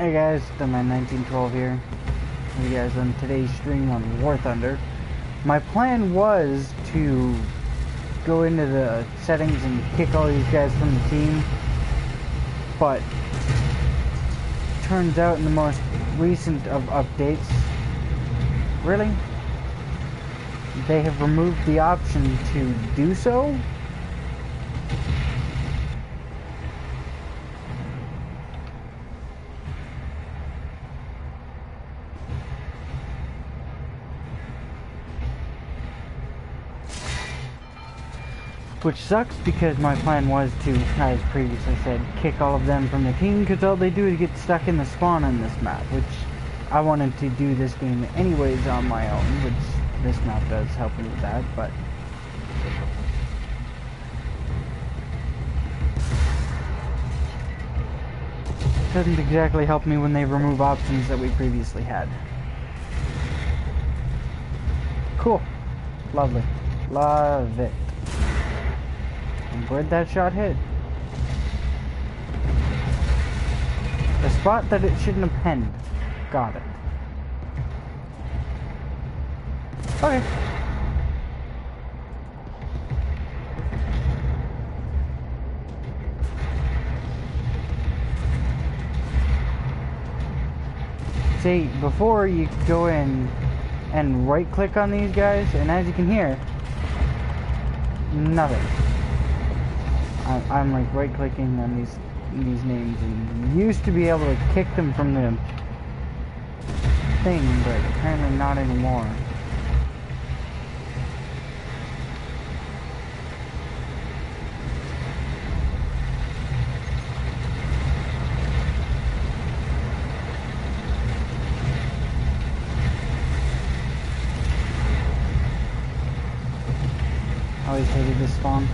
Hey guys, the man 1912 here. Hey guys, on today's stream on warthunder. My plan was to go into the settings and kick all these guys from the team, but turns out in the most recent of updates, really, they have removed the option to do so. Which sucks because my plan was to, as previously said, kick all of them from the team, because all they do is get stuck in the spawn on this map, which I wanted to do this game anyways on my own, which this map does help me with that, but doesn't exactly help me when they remove options that we previously had. Cool. Lovely. Love it. And where'd that shot hit? The spot that it shouldn't have penned. Got it. Okay. See, before you go in and right click on these guys, and as you can hear, nothing. I'm like right clicking on these names, and you used to be able to kick them from the thing, but apparently not anymore. I always hated this spawn.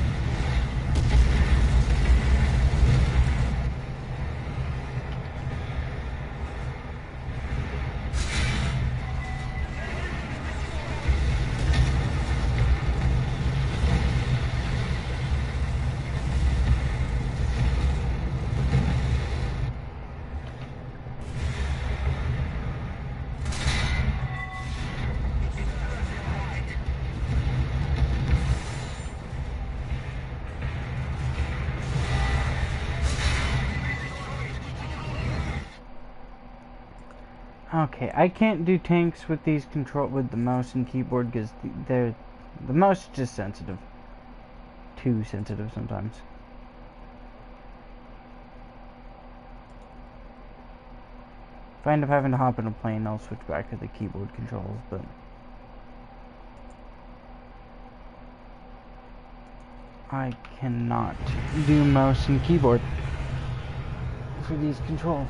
Okay, I can't do tanks with these with the mouse and keyboard because the mouse is just sensitive. Too sensitive sometimes. If I end up having to hop in a plane, I'll switch back to the keyboard controls, but I cannot do mouse and keyboard for these controls.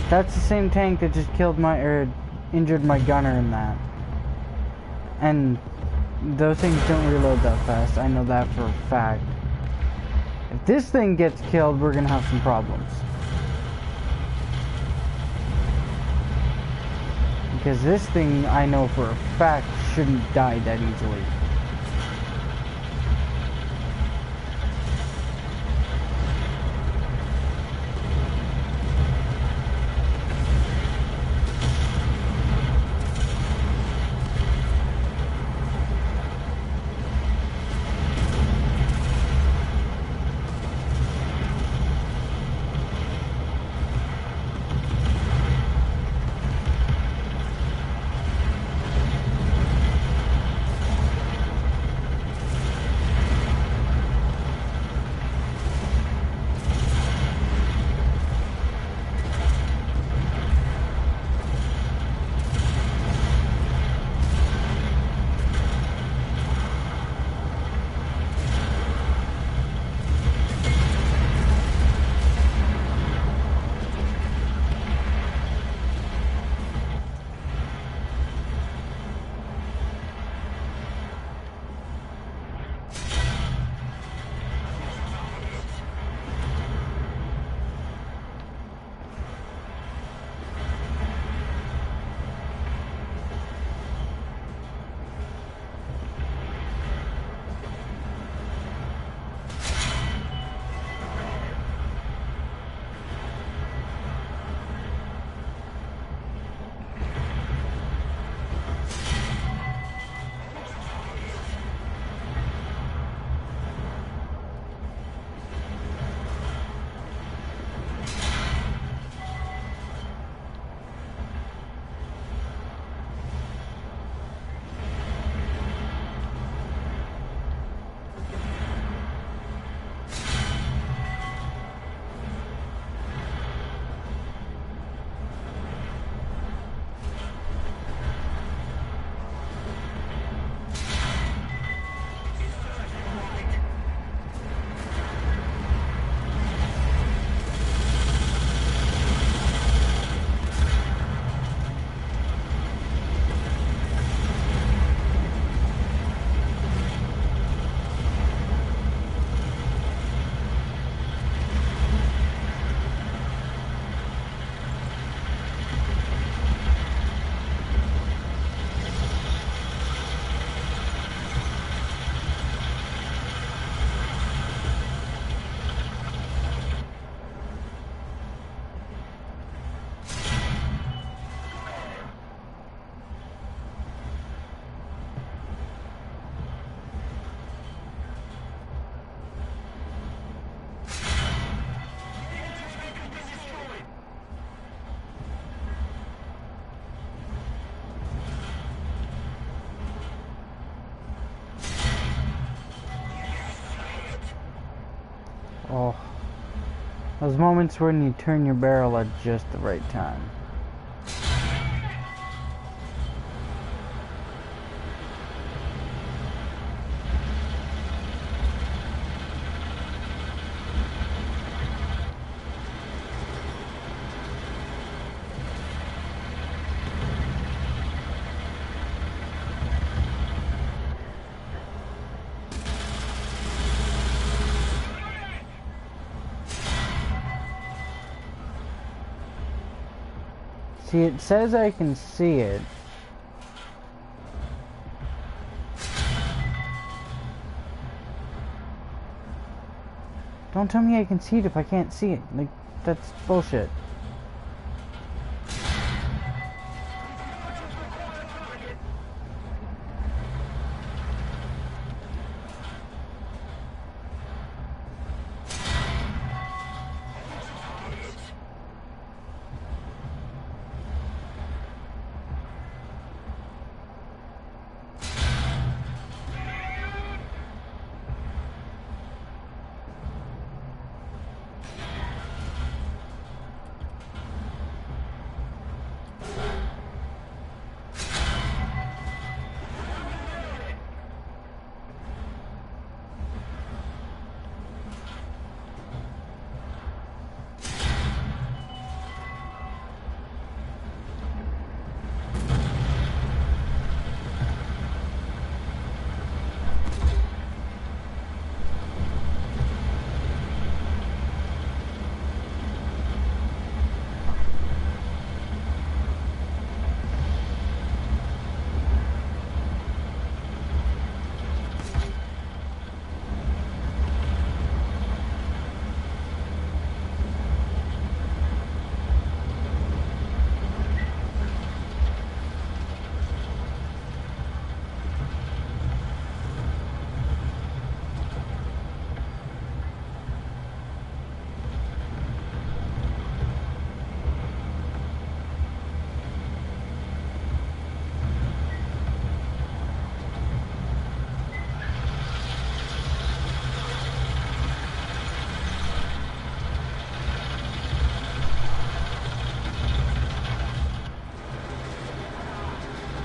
That's the same tank that just killed injured my gunner in that. And those things don't reload that fast. I know that for a fact. If this thing gets killed, we're gonna have some problems. Because this thing, I know for a fact, shouldn't die that easily. Oh, those moments when you turn your barrel at just the right time. See, it says I can see it. Don't tell me I can see it if I can't see it. Like, that's bullshit.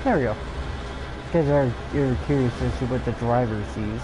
There we go. Because you're curious as to what the driver sees.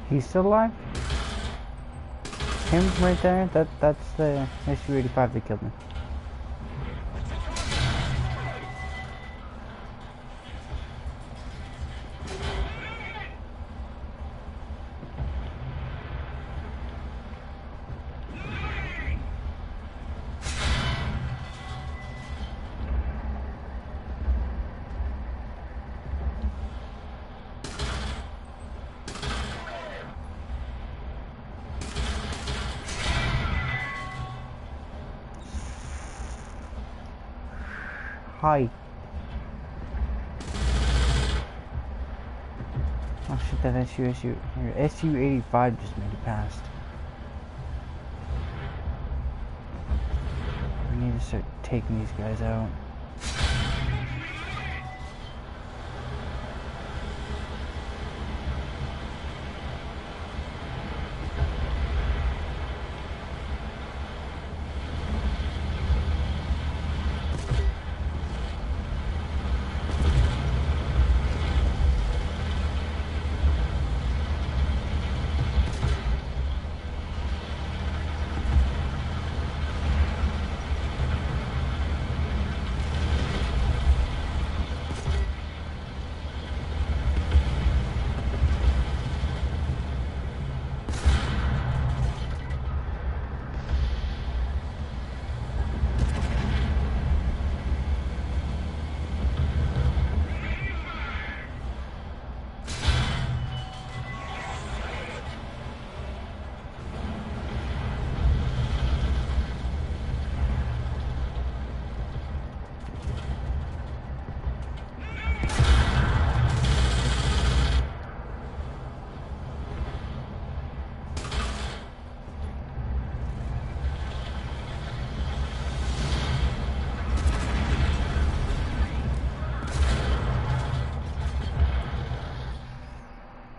He's still alive? Him right there? That's the SU-85 that killed me. high. Oh shit, that SU-85 just made it past. We need to start taking these guys out.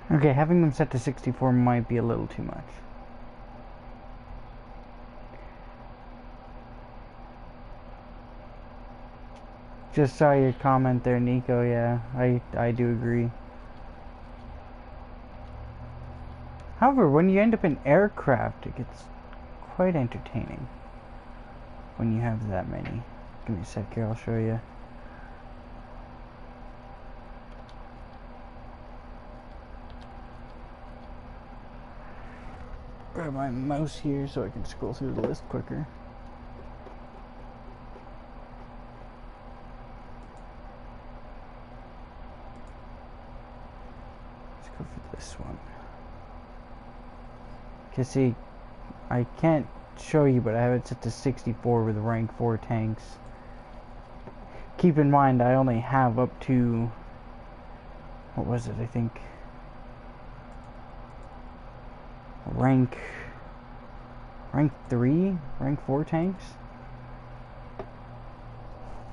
Okay, having them set to 64 might be a little too much. Just saw your comment there, Nico. Yeah, I do agree. However, when you end up in aircraft, it gets quite entertaining. When you have that many. Give me a sec here, I'll show you. Grab my mouse here so I can scroll through the list quicker. Let's go for this one. Okay, see, I can't show you, but I have it set to 64 with rank 4 tanks. Keep in mind, I only have up to, what was it, I think, rank 3, rank 4 tanks.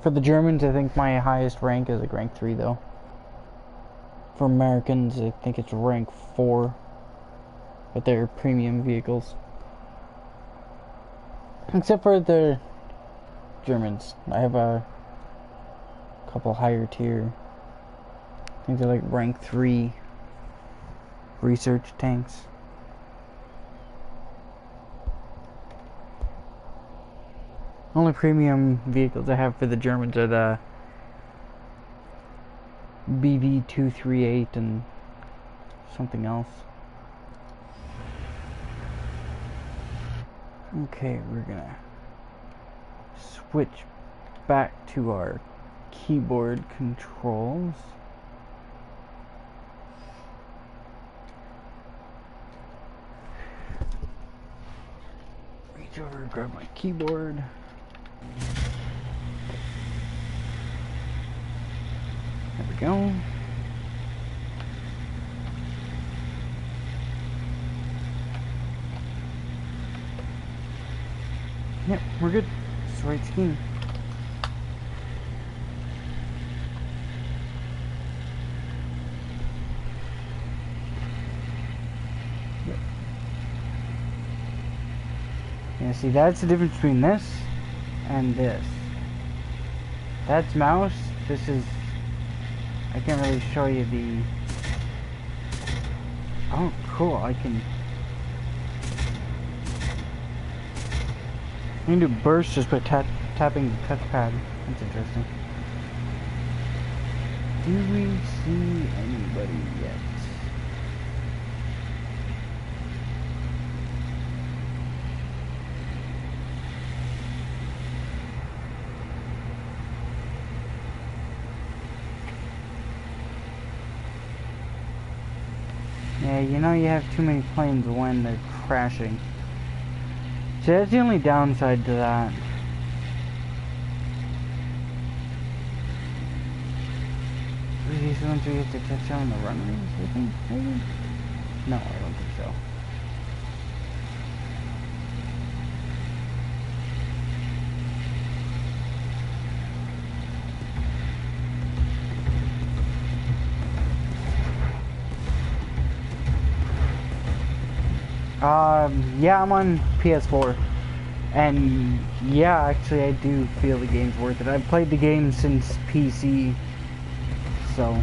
For the Germans, I think my highest rank is like rank 3 though. For Americans, I think it's rank 4, but they're premium vehicles. Except for the Germans, I have a couple higher tier. I think they're like rank 3 research tanks. Only premium vehicles I have for the Germans are the BV-238 and something else. Okay, we're gonna switch back to our keyboard controls. Reach over and grab my keyboard. There we go. Yep, we're good. It's the right scheme. Yep. Yeah, see, that's the difference between this and this. That's mouse. This is, I can't really show you the, oh cool, I can do burst just by tapping the touchpad. That's interesting. Do we see anybody yet? Yeah, you know you have too many planes when they're crashing. So that's the only downside to that. these ones we have to touch on the runways, I think, maybe? No, I don't think so. Yeah, I'm on PS4. And yeah, actually I do feel the game's worth it. I've played the game since PC, so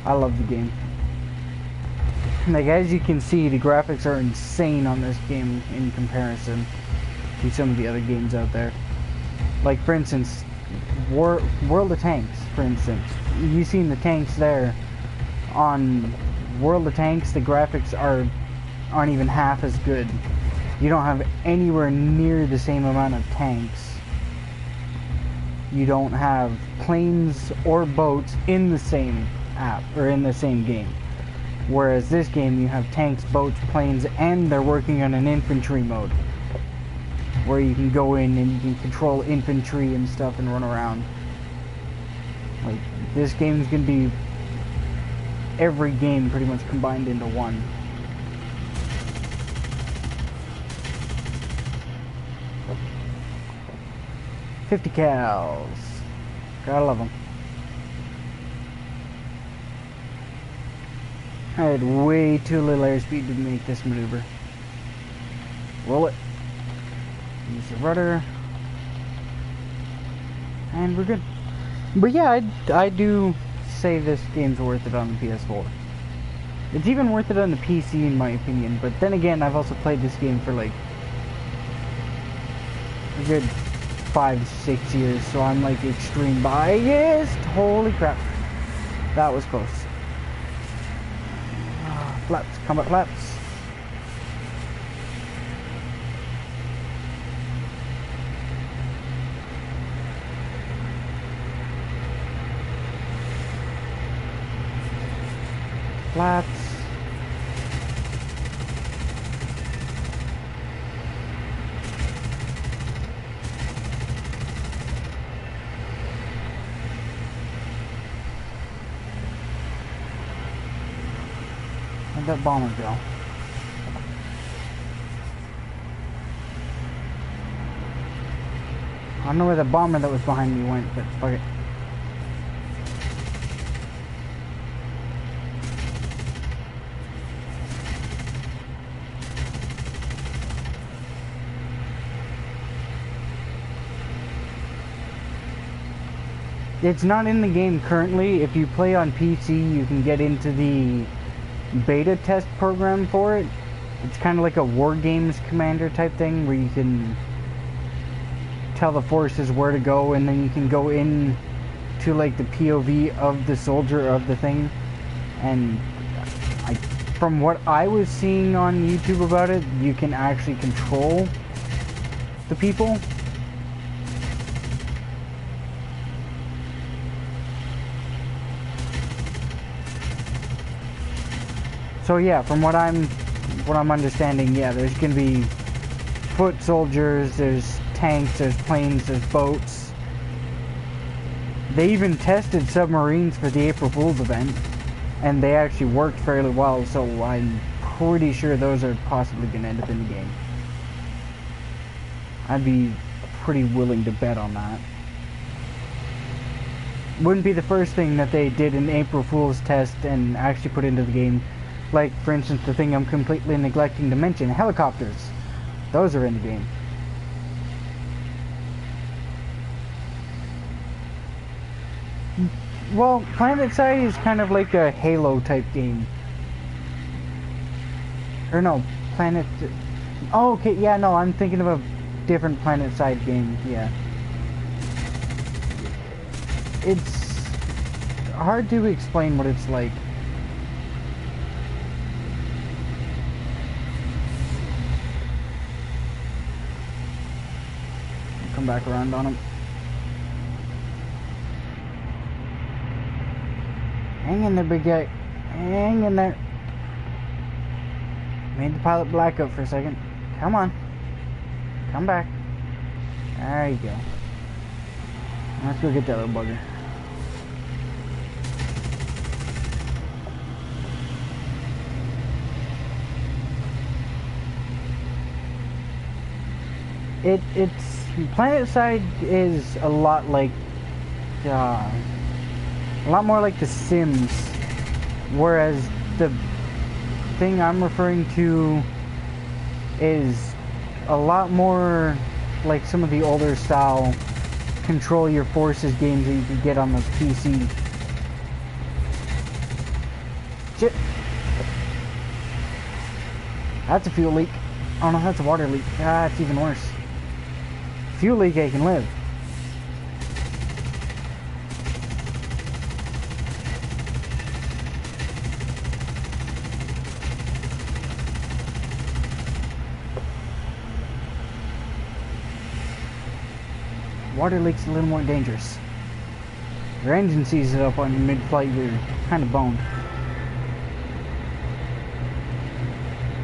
I love the game. Like, as you can see, the graphics are insane on this game in comparison to some of the other games out there. Like, for instance, World of Tanks, for instance. You've seen the tanks there. On World of Tanks, the graphics aren't even half as good. You don't have anywhere near the same amount of tanks. You don't have planes or boats in the same app, or in the same game. Whereas this game, you have tanks, boats, planes, and they're working on an infantry mode, where you can go in and you can control infantry and stuff and run around. Like, this game's gonna be every game pretty much combined into one. .50 cals. Gotta love them. I had way too little airspeed to make this maneuver. Roll it. Use the rudder. And we're good. But yeah, I do say this game's worth it on the PS4. It's even worth it on the PC in my opinion. But then again, I've also played this game for like a good 5-6 years, so I'm like extreme biased. Holy crap, that was close. Flaps, combat flaps. Flaps. Where'd that bomber go? I don't know where the bomber that was behind me went, but fuck it. It's not in the game currently. If you play on PC, you can get into the beta test program for it. It's kind of like a war games commander type thing where you can tell the forces where to go, and then you can go in to like the POV of the soldier of the thing. And from what I was seeing on YouTube about it, you can actually control the people. So yeah, from what I'm understanding, yeah, there's gonna be foot soldiers, there's tanks, there's planes, there's boats. They even tested submarines for the April Fool's event, and they actually worked fairly well, so I'm pretty sure those are possibly gonna end up in the game. I'd be pretty willing to bet on that. Wouldn't be the first thing that they did an April Fool's test and actually put into the game. Like, for instance, the thing I'm completely neglecting to mention, helicopters. Those are in the game. Well, Planet Side is kind of like a Halo type game. Or no, Planet... Oh, okay, yeah, no, I'm thinking of a different Planet Side game, yeah. It's hard to explain what it's like. Come back around on him. Hang in there, big guy. Hang in there. Made the pilot black up for a second. Come on. Come back. There you go. Let's go get that little bugger. It's PlanetSide is a lot like a lot more like The Sims, whereas the thing I'm referring to is a lot more like some of the older style control your forces games that you could get on the PC. Shit. That's a fuel leak. Oh no, that's a water leak. Ah, it's even worse. Fuel leak, I can live. Water leak's a little more dangerous. Your engine sees it up on mid-flight, you're kind of boned.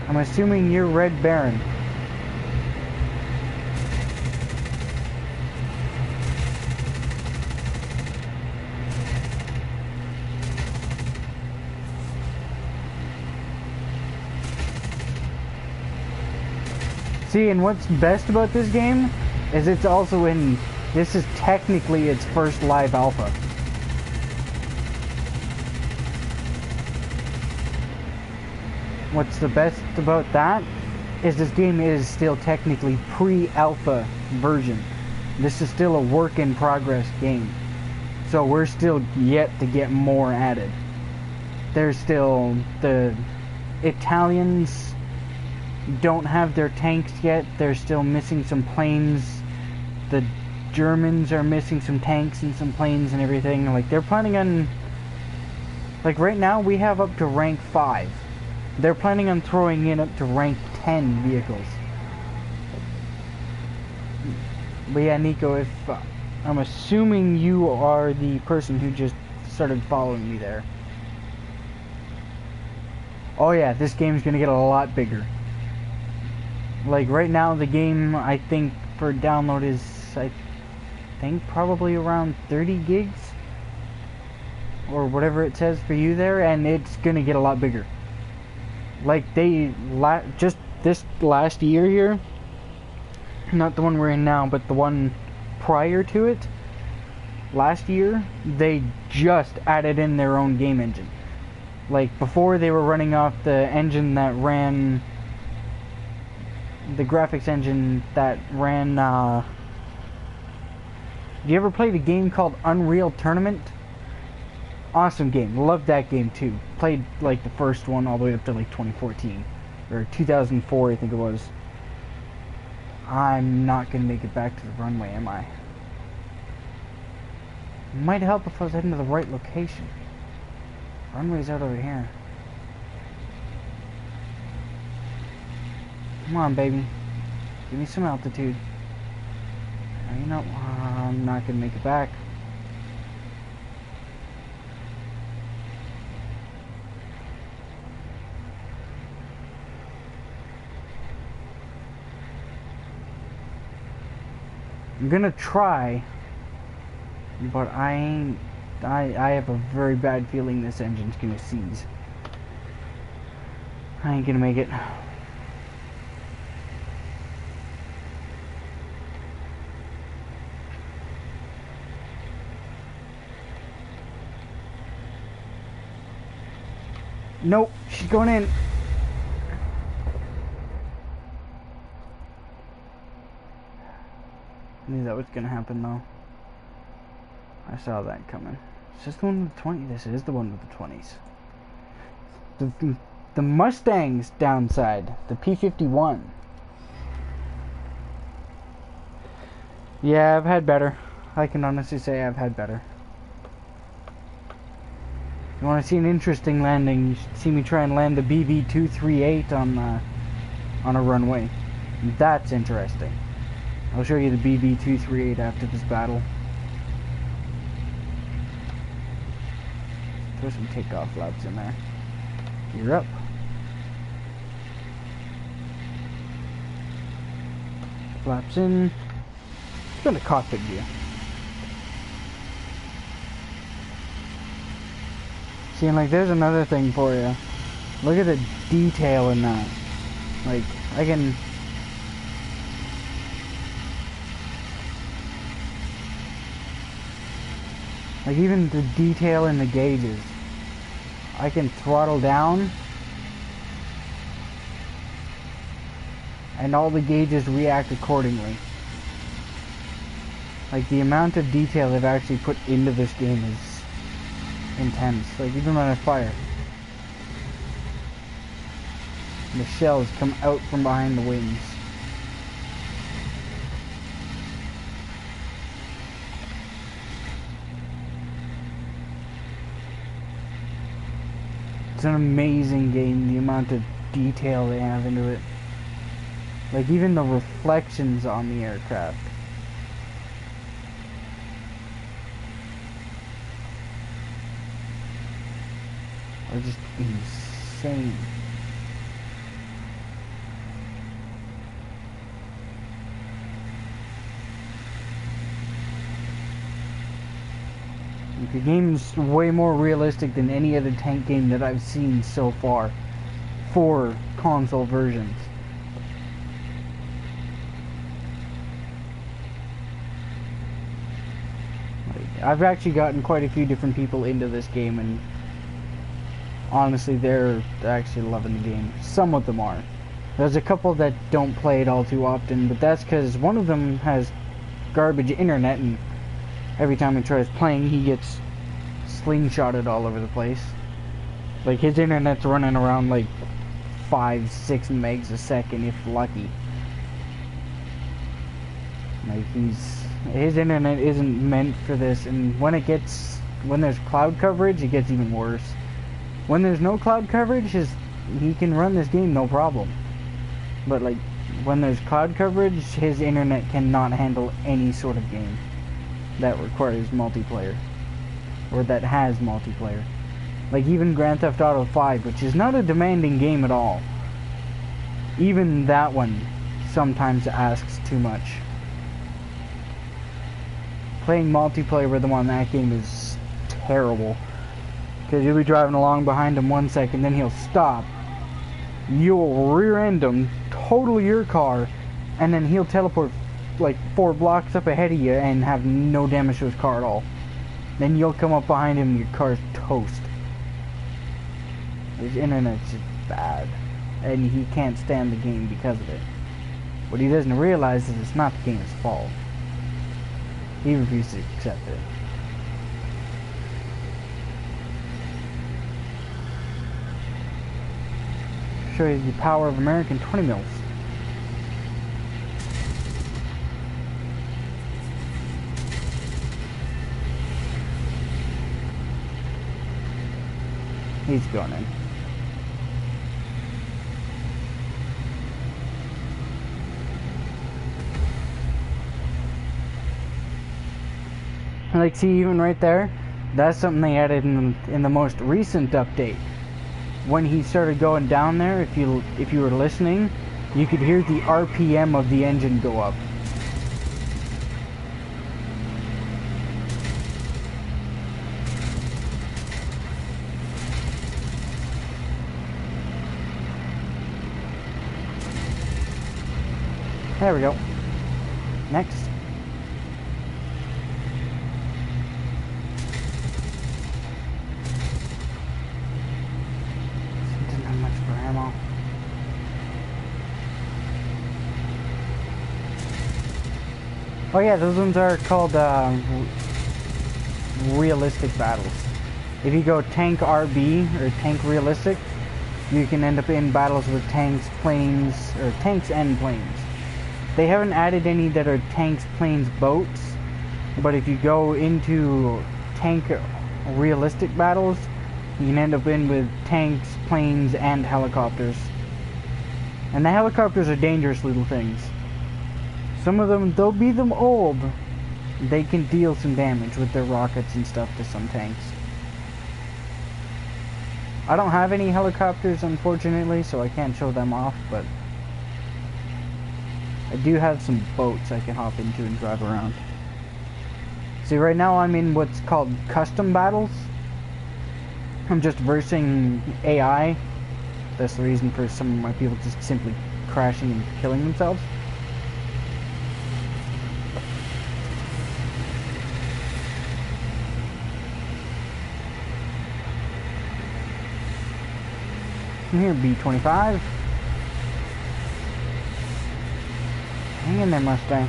I'm assuming you're Red Baron. See, and what's best about this game is it's also in... This is technically its first live alpha. What's the best about that is this game is still technically pre-alpha version. This is still a work in progress game. So we're still yet to get more added. There's still the Italians don't have their tanks yet. They're still missing some planes. The Germans are missing some tanks and some planes and everything. Like, they're planning on... Like, right now we have up to rank 5. They're planning on throwing in up to rank 10 vehicles. But yeah, Nico, if... I'm assuming you are the person who just started following me there. Oh yeah, this game's gonna get a lot bigger. Like, right now the game, I think, for download is... I think probably around 30 gigs or whatever it says for you there, and it's gonna get a lot bigger. Like, they just this last year here, not the one we're in now, but the one prior to it, last year, they just added in their own game engine. Like, before they were running off the engine that ran, the graphics engine that ran, you ever played a game called Unreal Tournament? Awesome game. Loved that game too. Played like the first one all the way up to like 2014. Or 2004 I think it was. I'm not going to make it back to the runway, am I? It might help if I was heading to the right location. Runway's out over here. Come on, baby. Give me some altitude. You know, I'm not going to make it back. I'm going to try, but I have a very bad feeling this engine's going to seize. I ain't going to make it. Nope, she's going in. I knew that was gonna happen though. I saw that coming. Is this the one with the 20? This is the one with the 20s. The Mustang's downside. The P51. Yeah, I've had better. I can honestly say I've had better. You want to see an interesting landing, you should see me try and land the BB-238 on a runway. That's interesting. I'll show you the BB-238 after this battle. Throw some takeoff flaps in there. You're up. Flaps in. Go to cockpit view. See, and like, there's another thing for you. Look at the detail in that. Like, I can... Like even the detail in the gauges. I can throttle down and all the gauges react accordingly. Like the amount of detail they've actually put into this game is intense. Like even when I fire, the shells come out from behind the wings. It's an amazing game, the amount of detail they have into it. Like even the reflections on the aircraft. Are just insane. The game is way more realistic than any other tank game that I've seen so far for console versions. Like, I've actually gotten quite a few different people into this game, and honestly they're actually loving the game. Some of them are. There's a couple that don't play it all too often, but that's because one of them has garbage internet, and every time he tries playing, he gets slingshotted all over the place. Like, his internet's running around like 5-6 megs a second, if lucky. Like, his internet isn't meant for this, and when there's cloud coverage, it gets even worse. When there's no cloud coverage, he can run this game no problem. But like, when there's cloud coverage, his internet cannot handle any sort of game that requires multiplayer, or that has multiplayer. Like even Grand Theft Auto 5, which is not a demanding game at all, even that one sometimes asks too much. Playing multiplayer with him on that game is terrible, because you'll be driving along behind him 1 second, then he'll stop, you'll rear end him, total your car, and then he'll teleport like 4 blocks up ahead of you and have no damage to his car at all. Then you'll come up behind him and your car's toast. His internet's just bad, and he can't stand the game because of it. What he doesn't realize is it's not the game's fault. He refuses to accept it. Show you the power of American 20 mils. He's going in. Like, see, even right there, that's something they added in the most recent update. When he started going down there, if you were listening, you could hear the RPM of the engine go up. There we go. Next. Didn't have much for ammo. Oh yeah, those ones are called realistic battles. If you go tank RB or tank realistic, you can end up in battles with tanks, planes, or tanks and planes. They haven't added any that are tanks, planes, boats, but if you go into tank realistic battles, you can end up in with tanks, planes, and helicopters. And the helicopters are dangerous little things. Some of them, though be them old, they can deal some damage with their rockets and stuff to some tanks. I don't have any helicopters, unfortunately, so I can't show them off, but I do have some boats I can hop into and drive around. See, right now I'm in what's called custom battles. I'm just versing AI. That's the reason for some of my people just simply crashing and killing themselves. Here, B-25. Hang in there, Mustang.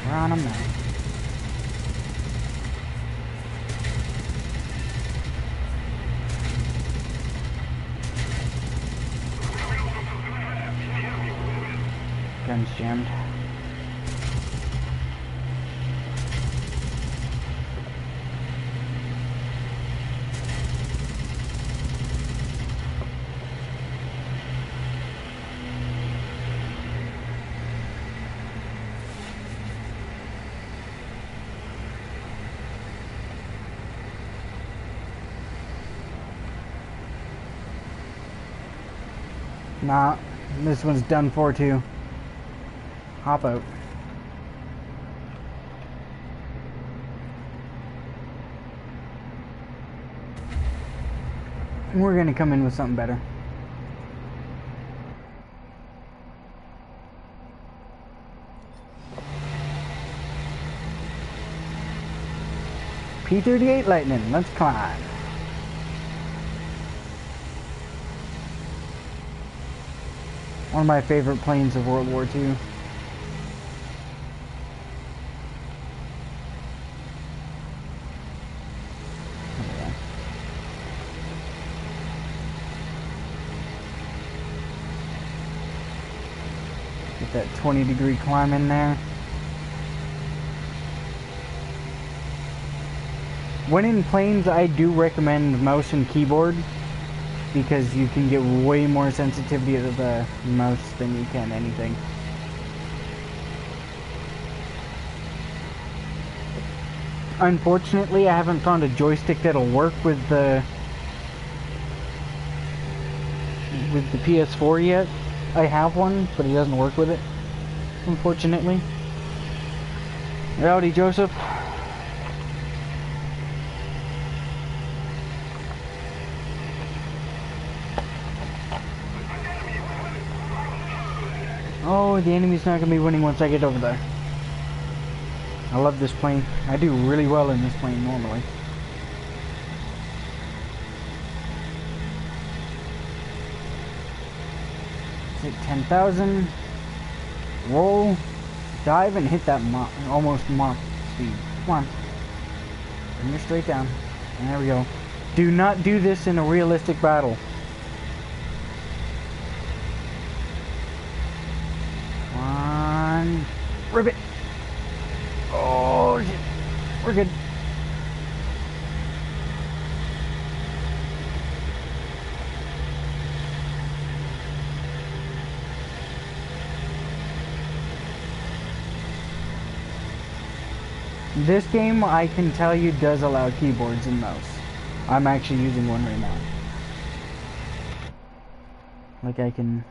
We're on them now. Guns jammed. Nah, this one's done for too. Hop out. We're gonna come in with something better. P-38 Lightning, let's climb. One of my favorite planes of World War II. Get that 20-degree climb in there. When in planes, I do recommend mouse and keyboard, because you can get way more sensitivity to the mouse than you can anything. Unfortunately, I haven't found a joystick that'll work with the PS4 yet. I have one, but it doesn't work with it, unfortunately. Howdy, Joseph. Oh, the enemy's not going to be winning once I get over there. I love this plane. I do really well in this plane normally. Hit 10,000. Roll. Dive and hit that almost Mach speed. Come on. Bring her straight down. And there we go. Do not do this in a realistic battle. Ribbit. Oh shit. We're good. This game, I can tell you, does allow keyboards and mouse. I'm actually using one right now. Like I can...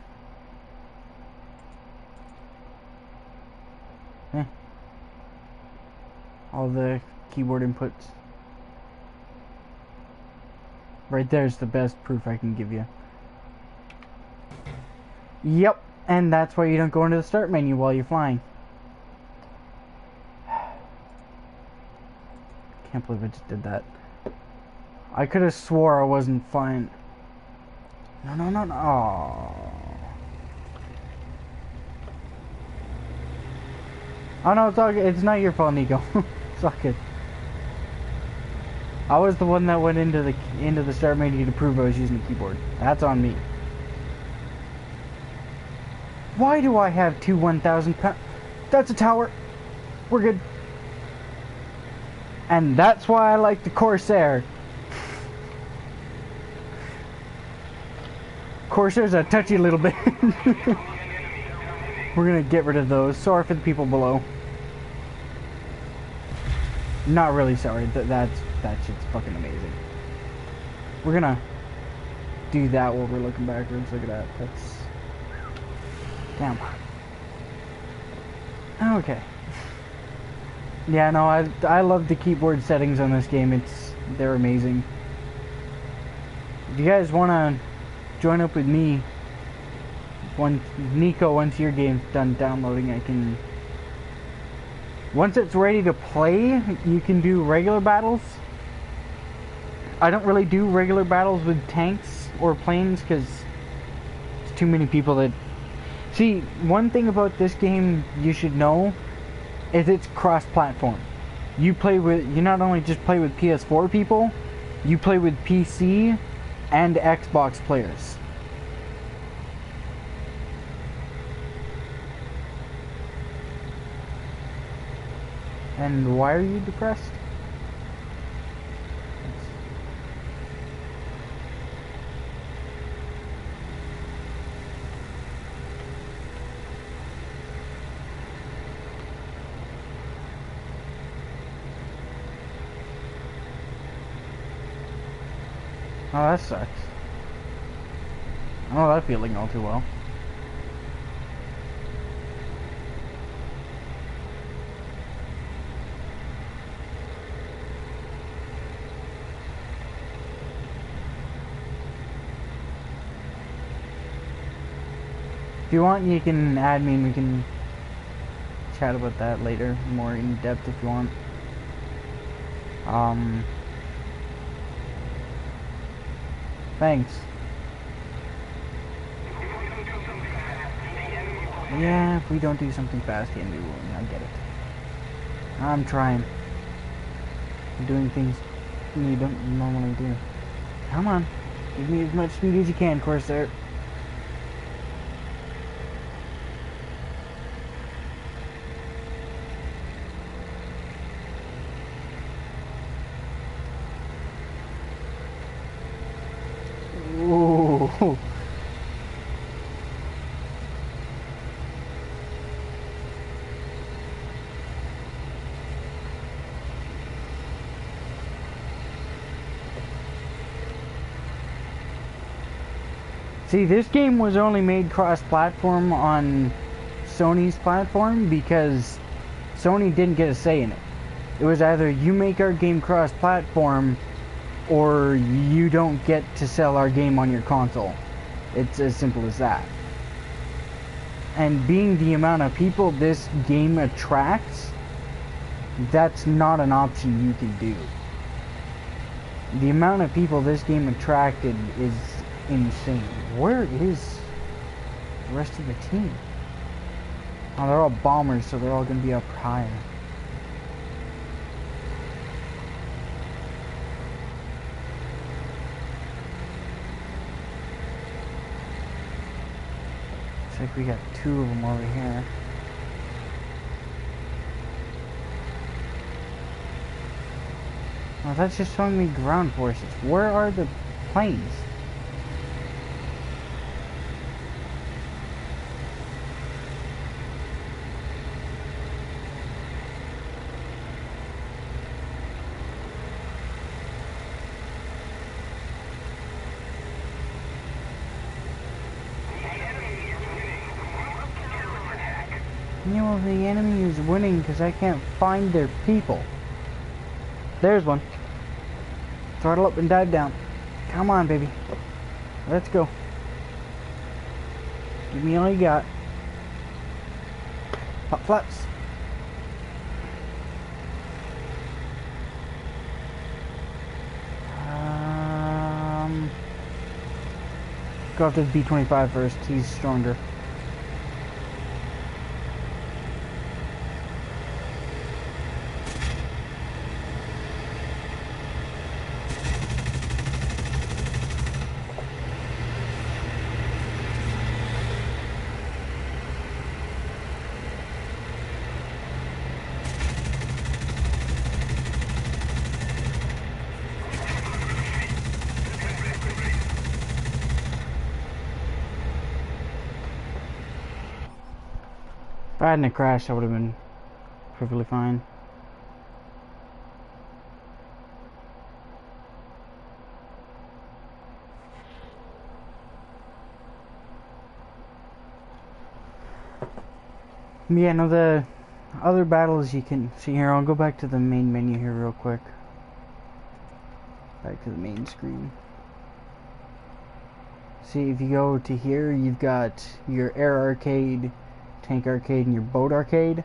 all the keyboard inputs. Right there's the best proof I can give you. Yep, and that's why you don't go into the start menu while you're flying. Can't believe I just did that. I could have swore I wasn't flying. No. Oh no, it's all good. It's not your fault, Nico. It's all good. I was the one that went into the start menu to prove I was using the keyboard. That's on me. Why do I have two 1,000 pound? That's a tower. We're good. And that's why I like the Corsair. Corsair's a touchy little bit. We're gonna get rid of those. Sorry for the people below. Not really sorry. That shit's fucking amazing. We're gonna do that while we're looking backwards. Look at that. That's... damn. Okay. Yeah, no, I love the keyboard settings on this game. They're amazing. If you guys wanna join up with me, Nico, once your game's done downloading, I can... once it's ready to play, you can do regular battles. I don't really do regular battles with tanks or planes because it's too many people that... See, one thing about this game you should know is it's cross-platform. You not only just play with PS4 people, you play with PC and Xbox players. And why are you depressed? Oh, that sucks. I know that feeling all too well. If you want, you can add me and we can chat about that later, more in depth if you want. Thanks. Yeah, if we don't do something fast, the enemy will win. I get it. I'm trying. I'm doing things you don't normally do. Come on. Give me as much speed as you can, Corsair. Ooh. See, this game was only made cross-platform on Sony's platform because Sony didn't get a say in it. It was either you make our game cross-platform or you don't get to sell our game on your console. It's as simple as that. And being the amount of people this game attracts, that's not an option you can do. The amount of people this game attracted is insane. Where is the rest of the team? Oh, they're all bombers, so they're all going to be up higher. Looks like we got two of them over here. Oh, that's just showing me ground forces. Where are the planes? You know, the enemy is winning because I can't find their people. There's one. Throttle up and dive down. Come on, baby. Let's go. Give me all you got. Pop flaps. Go after the B-25 first. He's stronger. If I hadn't crashed, I would have been perfectly fine. Yeah, no, the other battles you can see here. I'll go back to the main menu here real quick. Back to the main screen. See, if you go to here, you've got your air arcade, tank arcade, and your boat arcade.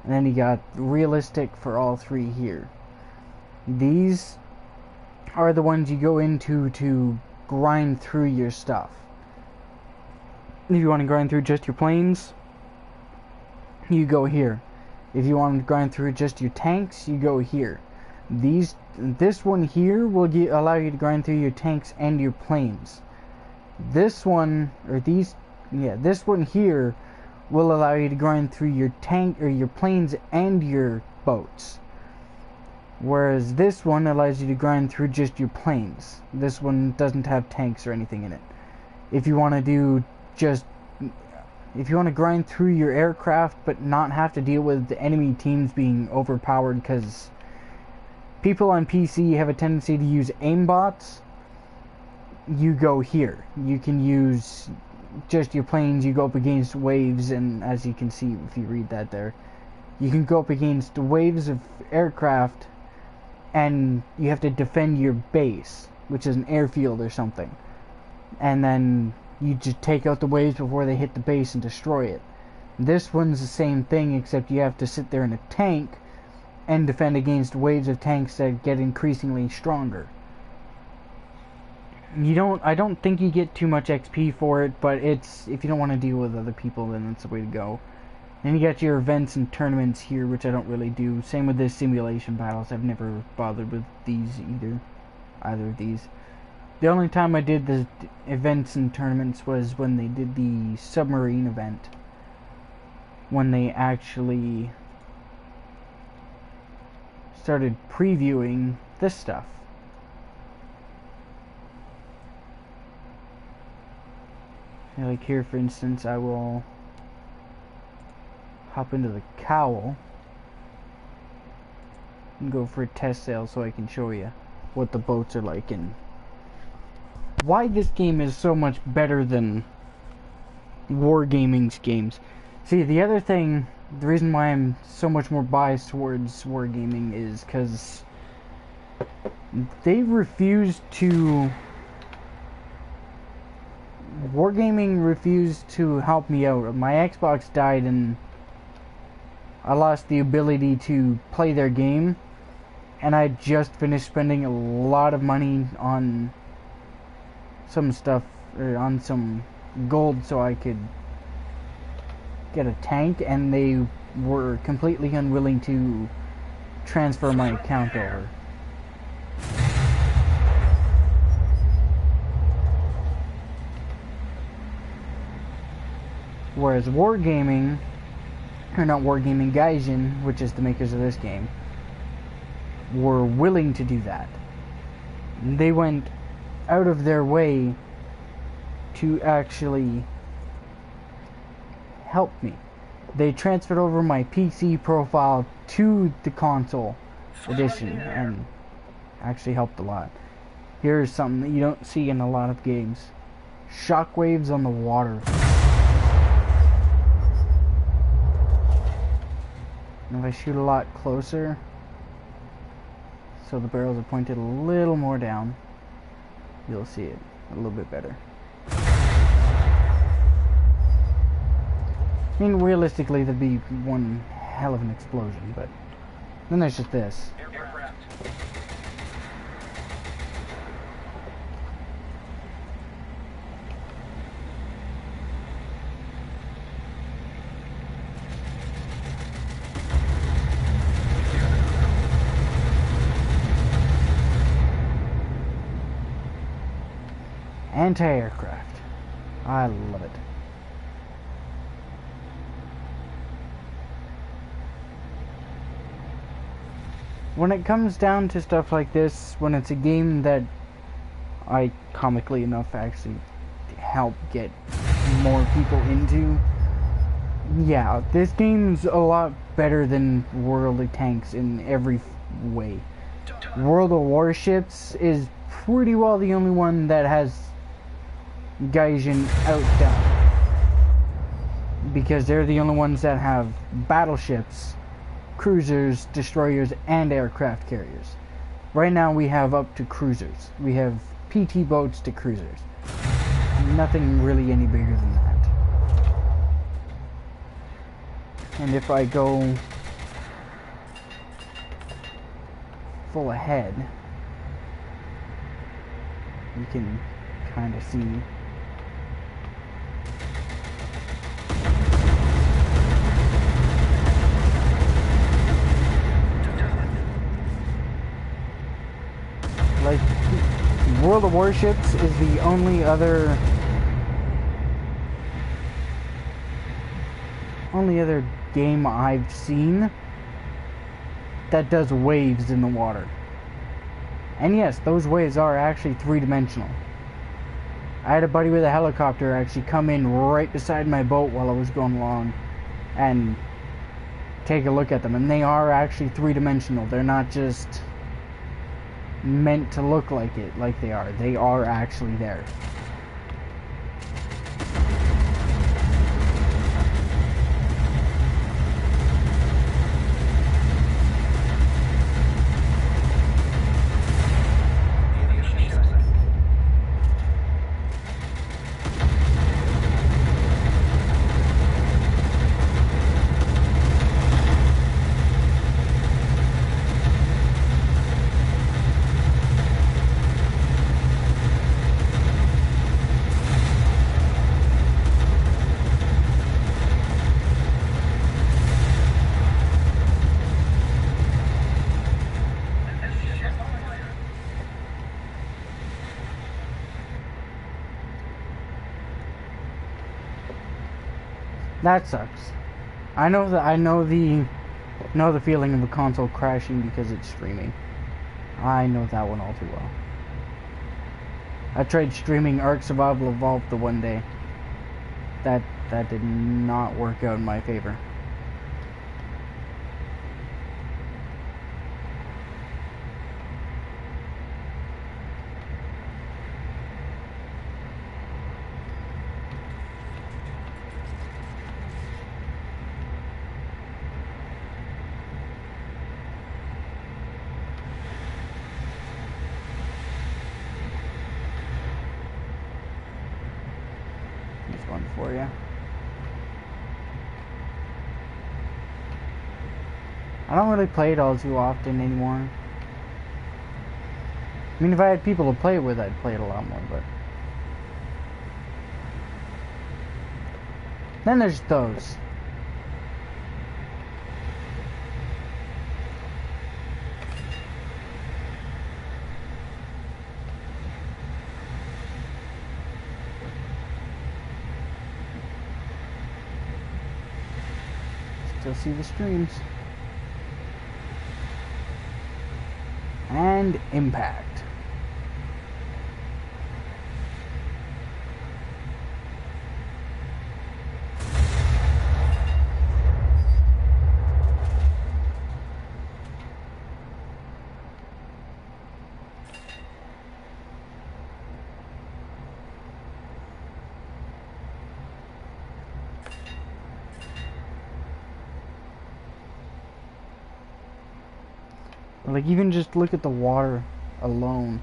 And then you got realistic for all three here. These are the ones you go into to grind through your stuff. If you want to grind through just your planes, you go here. If you want to grind through just your tanks, you go here. This one here will allow you to grind through your tanks and your planes. This one, this one here will allow you to grind through your tank or your planes and your boats. Whereas this one allows you to grind through just your planes. This one doesn't have tanks or anything in it. If you want to grind through your aircraft but not have to deal with the enemy teams being overpowered, because people on PC have a tendency to use aimbots, you go here. You can use just your planes, you go up against waves, and as you can see if you read that there, you can go up against waves of aircraft and you have to defend your base, which is an airfield or something. And then you just take out the waves before they hit the base and destroy it. This one's the same thing, except you have to sit there in a tank and defend against waves of tanks that get increasingly stronger. I don't think you get too much XP for it, but if you don't want to deal with other people, then that's the way to go. Then you got your events and tournaments here, which I don't really do. Same with the simulation battles. I've never bothered with these either of these. The only time I did the events and tournaments was when they did the submarine event. When they actually started previewing this stuff. Like here, for instance, I will hop into the Cowl and go for a test sail so I can show you what the boats are like and why this game is so much better than Wargaming's games. See, the other thing, the reason why I'm so much more biased towards Wargaming is because Wargaming refused to help me out. My Xbox died and I lost the ability to play their game, and I just finished spending a lot of money on some stuff, or on some gold so I could get a tank, and they were completely unwilling to transfer my account over. Whereas Wargaming, or not Wargaming, Gaijin, which is the makers of this game, were willing to do that. They went out of their way to actually help me. They transferred over my PC profile to the console edition and actually helped a lot. Here's something that you don't see in a lot of games. Shockwaves on the water. And if I shoot a lot closer, so the barrels are pointed a little more down, you'll see it a little bit better. I mean, realistically, there'd be one hell of an explosion, but then there's just this. Anti-aircraft. I love it. When it comes down to stuff like this, when it's a game that I, comically enough, actually help get more people into, yeah, this game's a lot better than World of Tanks in every way. World of Warships is pretty well the only one that has Gaijin outdone, because they're the only ones that have battleships, cruisers, destroyers, and aircraft carriers. Right now we have up to cruisers. We have PT boats to cruisers. Nothing really any bigger than that. And if I go full ahead, You can kind of see. Like, World of Warships is the only other game I've seen that does waves in the water. And yes, those waves are actually three-dimensional. I had a buddy with a helicopter actually come in right beside my boat while I was going along and take a look at them, and they are actually three-dimensional. They're not just meant to look like it, like they are. They are actually there. That sucks. I know the feeling of a console crashing because it's streaming. I know that one all too well. I tried streaming Ark Survival Evolved the one day. That did not work out in my favor. One for you. I don't really play it all too often anymore. I mean, if I had people to play it with, I'd play it a lot more, but... Then there's those. Still see the streams. And impact. Like, even just look at the water alone.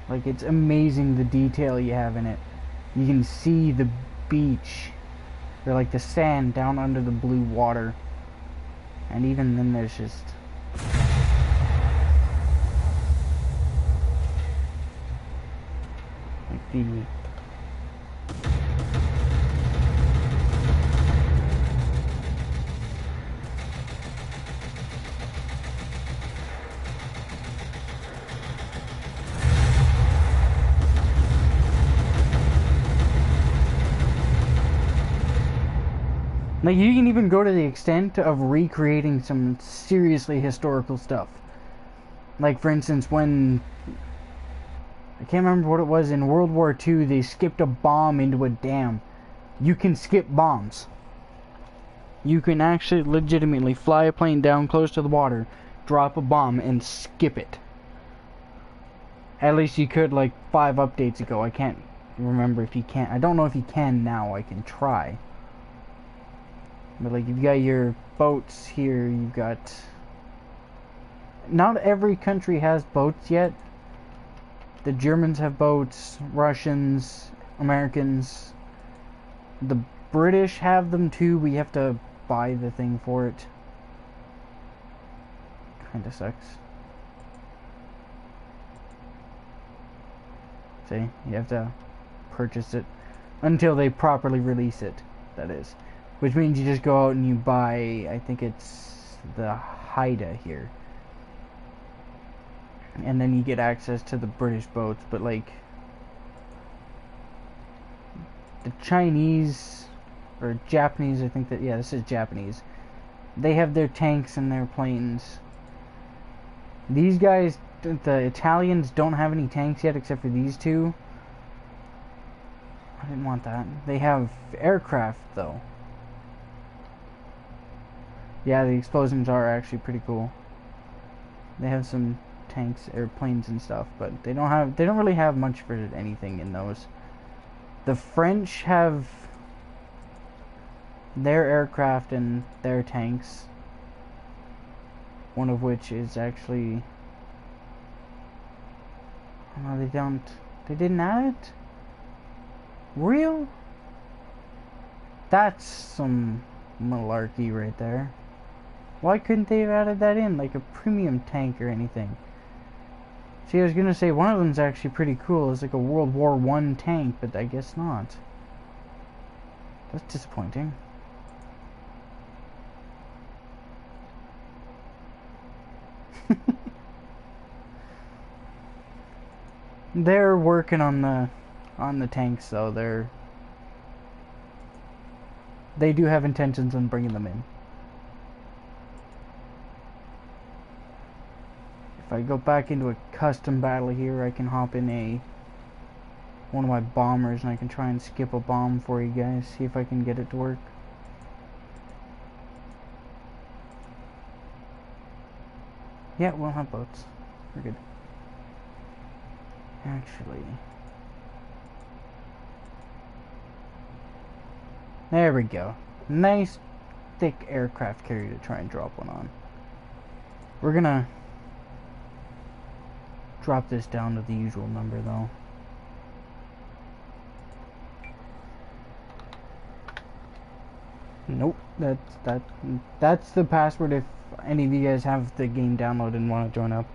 Like, it's amazing the detail you have in it. You can see the beach, or like the sand down under the blue water. And even then there's just... like the... Like, you can even go to the extent of recreating some seriously historical stuff. Like, for instance, when... I can't remember what it was, in World War II, they skipped a bomb into a dam. You can skip bombs. You can actually legitimately fly a plane down close to the water, drop a bomb, and skip it. At least you could, like, 5 updates ago. I can't remember if you can. I don't know if you can now. I can try. But, like, you've got your boats here, you've got... Not every country has boats yet. The Germans have boats, Russians, Americans. The British have them too, we have to buy the thing for it. Kinda sucks. See, you have to purchase it until they properly release it, that is. Which means you just go out and you buy, I think it's the Haida here. And then you get access to the British boats, but like the Chinese or Japanese, I think that, yeah, this is Japanese. They have their tanks and their planes. These guys, the Italians, don't have any tanks yet except for these two. I didn't want that. They have aircraft though. Yeah, the explosions are actually pretty cool. They have some tanks, airplanes and stuff, but they don't really have much for anything in those. The French have their aircraft and their tanks, one of which is actually, oh no, they didn't add it? Real? That's some malarkey right there. Why couldn't they have added that in, like a premium tank or anything? See, I was gonna say one of them's actually pretty cool. It's like a World War I tank, but I guess not. That's disappointing. They're working on the tanks though. They do have intentions on bringing them in. If I go back into a custom battle here, I can hop in one of my bombers and I can try and skip a bomb for you guys, see if I can get it to work. Yeah, we'll have boats. We're good. Actually, there we go. Nice thick aircraft carrier to try and drop one on. We're gonna drop this down to the usual number though. Nope, that's the password if any of you guys have the game downloaded and want to join up.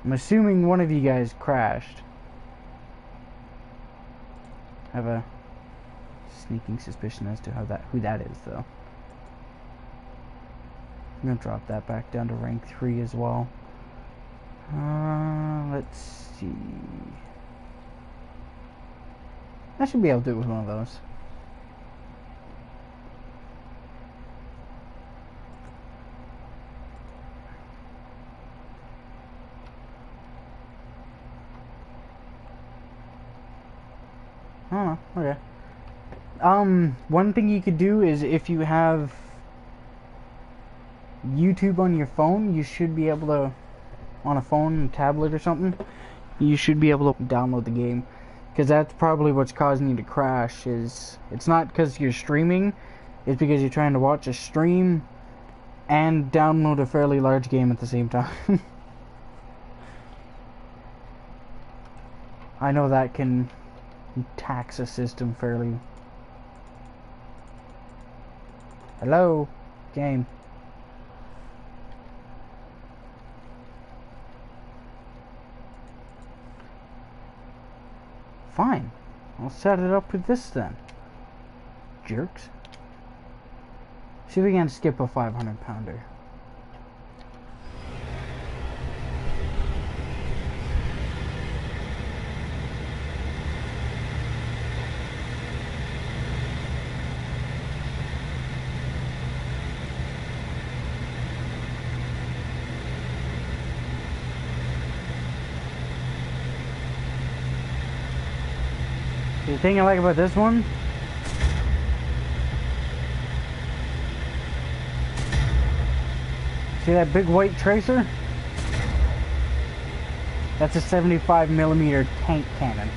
I'm assuming one of you guys crashed. I have a sneaking suspicion as to who that is though. I'm gonna drop that back down to rank 3 as well. Let's see. I should be able to do it with one of those. Oh, okay. One thing you could do is if you have YouTube on your phone, you should be able to, on a phone, tablet or something, you should be able to download the game. Because that's probably what's causing you to crash. It's not because you're streaming, it's because you're trying to watch a stream and download a fairly large game at the same time. I know that can tax a system fairly. Hello, game. Fine, I'll set it up with this then. Jerks. See if we can skip a 500-pounder. The thing I like about this one, see that big white tracer? That's a 75mm tank cannon.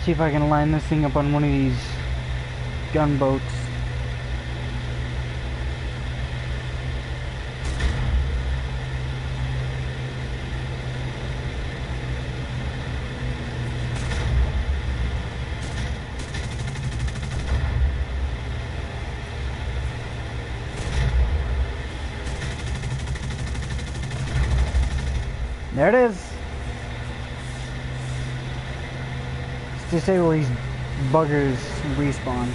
See if I can line this thing up on one of these gunboats. There it is. Let's disable these buggers respawn.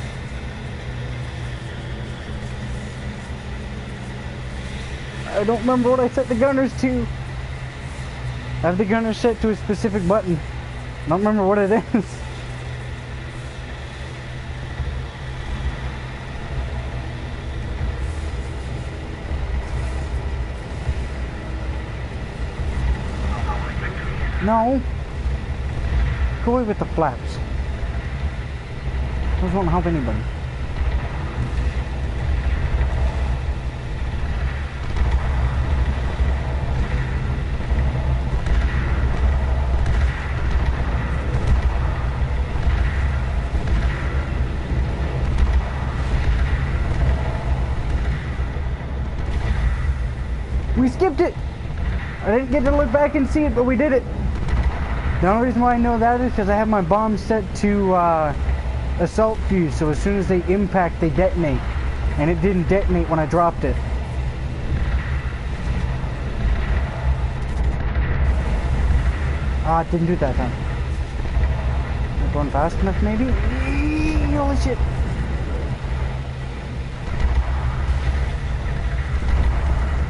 I don't remember what I set the gunners to. I have the gunner set to a specific button. I don't remember what it is. No. Go away with the flaps. Those won't help anybody. We skipped it! I didn't get to look back and see it, but we did it. The only reason why I know that is because I have my bomb set to assault fuse, so as soon as they impact, they detonate. And it didn't detonate when I dropped it. Ah, it didn't do that time. Am I going fast enough, maybe? Holy shit.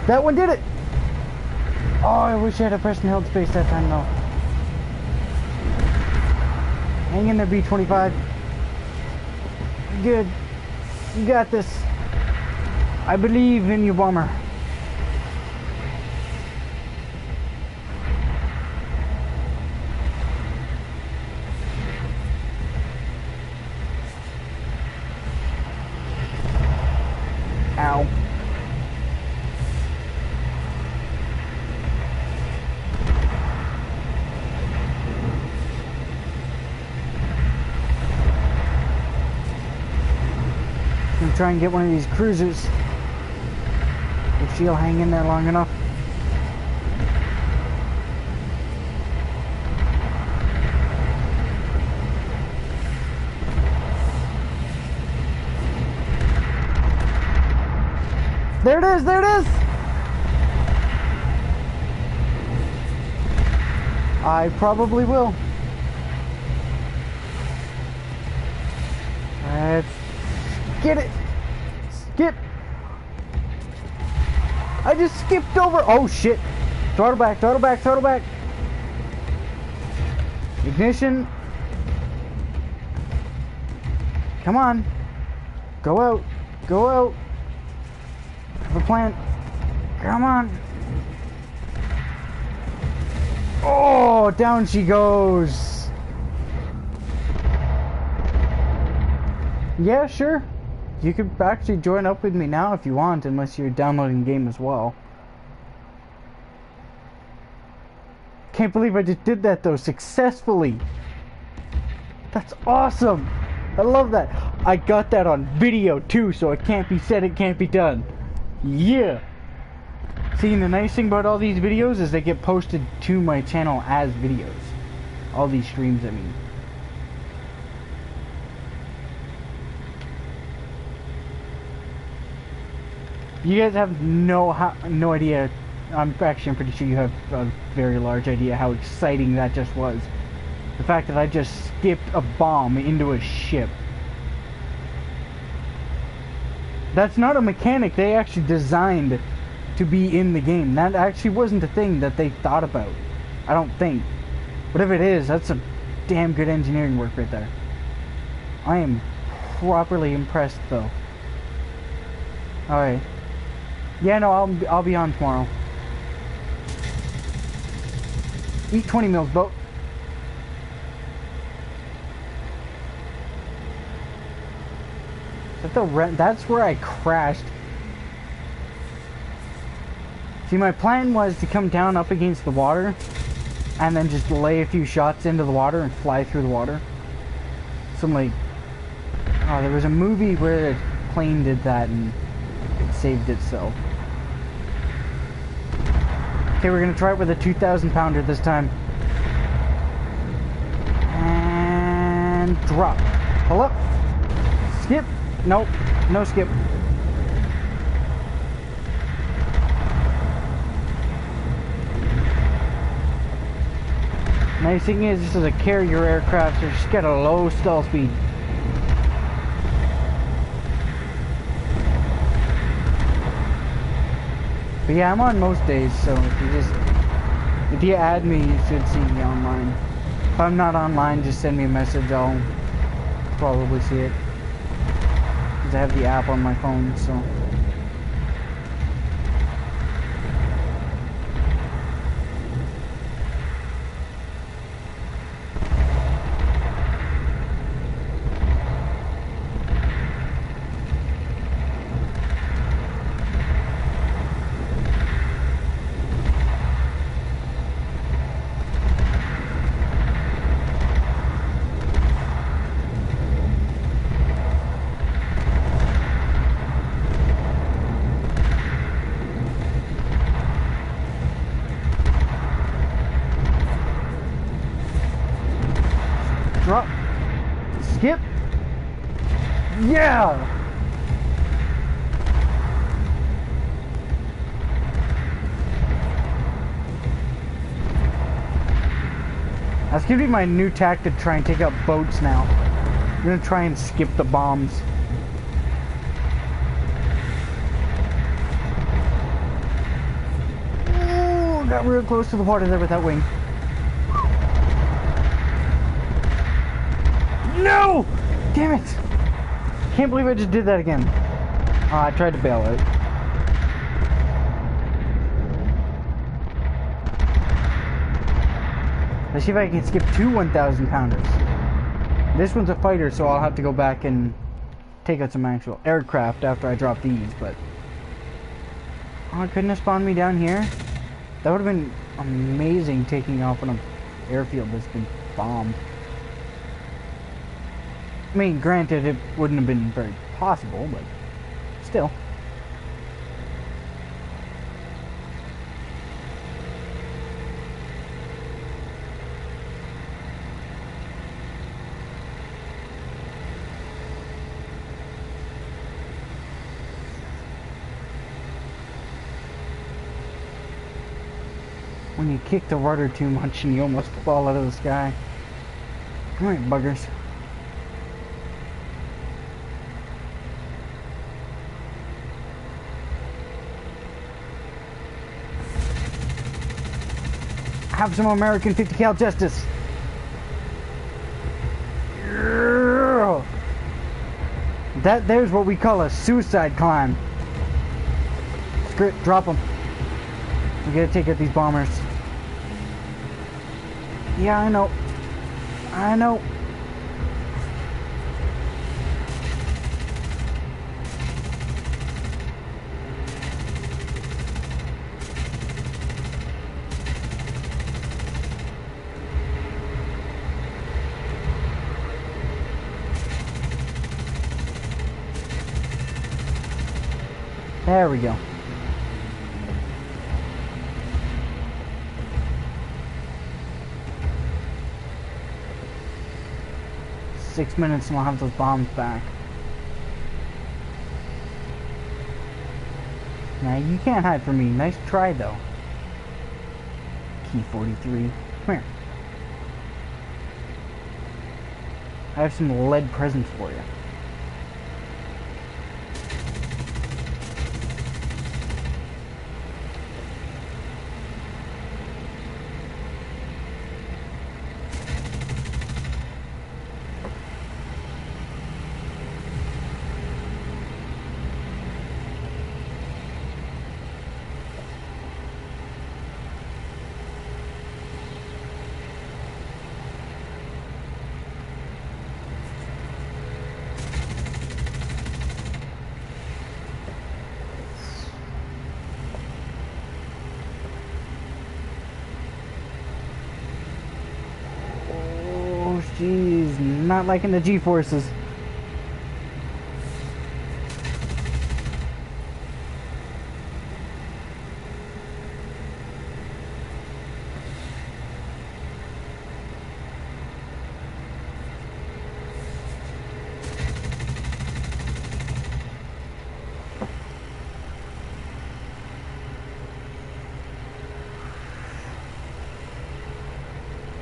That one did it! Oh, I wish I had a press and held space that time, though. Hang in there, B-25. Good. You got this. I believe in you, bomber. Ow. Try and get one of these cruisers if she'll hang in there long enough. There it is, there it is! I probably will. Let's get it! Skip! I just skipped over. Oh shit! Throttle back, throttle back, throttle back. Ignition. Come on. Go out. Go out. Have a plan. Come on. Oh, down she goes. Yeah, sure. You could actually join up with me now if you want, unless you're downloading the game as well. Can't believe I just did that though, successfully. That's awesome. I love that. I got that on video too, so it can't be said, it can't be done. Yeah. See, and the nice thing about all these videos is they get posted to my channel as videos. All these streams, I mean. You guys have no idea. I'm pretty sure you have a very large idea how exciting that just was. The fact that I just skipped a bomb into a ship. That's not a mechanic they actually designed to be in the game. That actually wasn't a thing that they thought about. I don't think. But if it is, that's some damn good engineering work right there. I am properly impressed though. Alright. Yeah, no, I'll be on tomorrow. Eat 20 mils, boat. That's where I crashed. See, my plan was to come down up against the water and then just lay a few shots into the water and fly through the water. Some like, oh, there was a movie where a plane did that and it saved itself. Okay, we're gonna try it with a 2,000 pounder this time. And drop. Pull up. Skip. Nope. No skip. Nice thing is, this is a carrier aircraft, so just got a low stall speed. But yeah, I'm on most days, so if you add me, you should see me online. If I'm not online, just send me a message, I'll probably see it. Because I have the app on my phone, so. Drop. Skip. Yeah! That's gonna be my new tactic to try and take out boats now. I'm gonna try and skip the bombs. Ooh, got real close to the water there with that wing. No! Damn it! Can't believe I just did that again. I tried to bail out. Let's see if I can skip 2 1,000 pounders. This one's a fighter, so I'll have to go back and take out some actual aircraft after I drop these, but... Oh, couldn't have spawned me down here? That would have been amazing, taking off on an airfield that's been bombed. I mean, granted, it wouldn't have been very possible, but still. When you kick the rudder too much and you almost fall out of the sky. Alright, buggers. Have some American 50 cal justice. Yeah. There's what we call a suicide climb. Screw it, drop them. We gotta take out these bombers. Yeah, I know. I know. There we go. Six minutes and I'll have those bombs back. Now you can't hide from me. Nice try though. Key 43. Come here. I have some lead presents for you. Jeez, not liking the G-forces.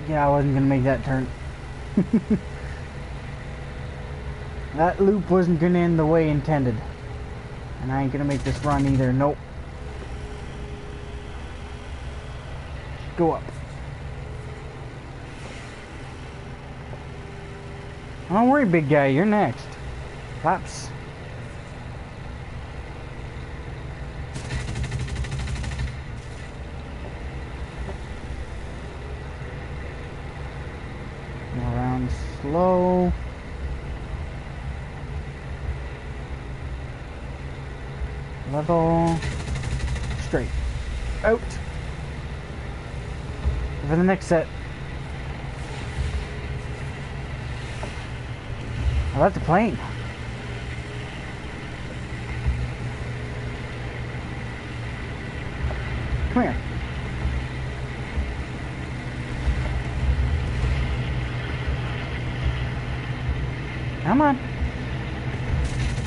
Yeah, I wasn't gonna make that turn. That loop wasn't gonna end the way intended. And I ain't gonna make this run either. Nope. Go up. Don't worry, big guy. You're next. Flaps. Around slow. Level. Straight. Out. For the next set. I like the plane. Come here. Come on.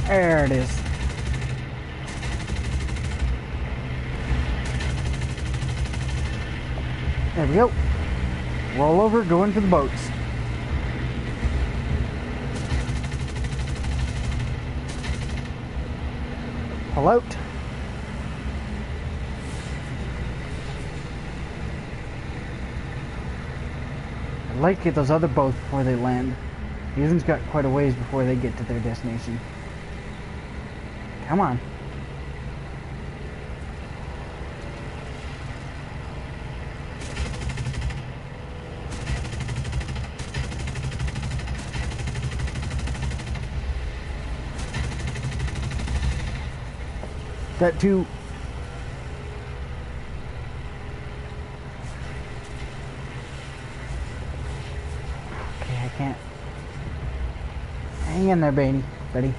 There it is. There we go. Roll over, go into the boats. Pull out. I like those other boats before they land. These ones got quite a ways before they get to their destination. Come on. That too. Okay, I can't. Hang in there, buddy.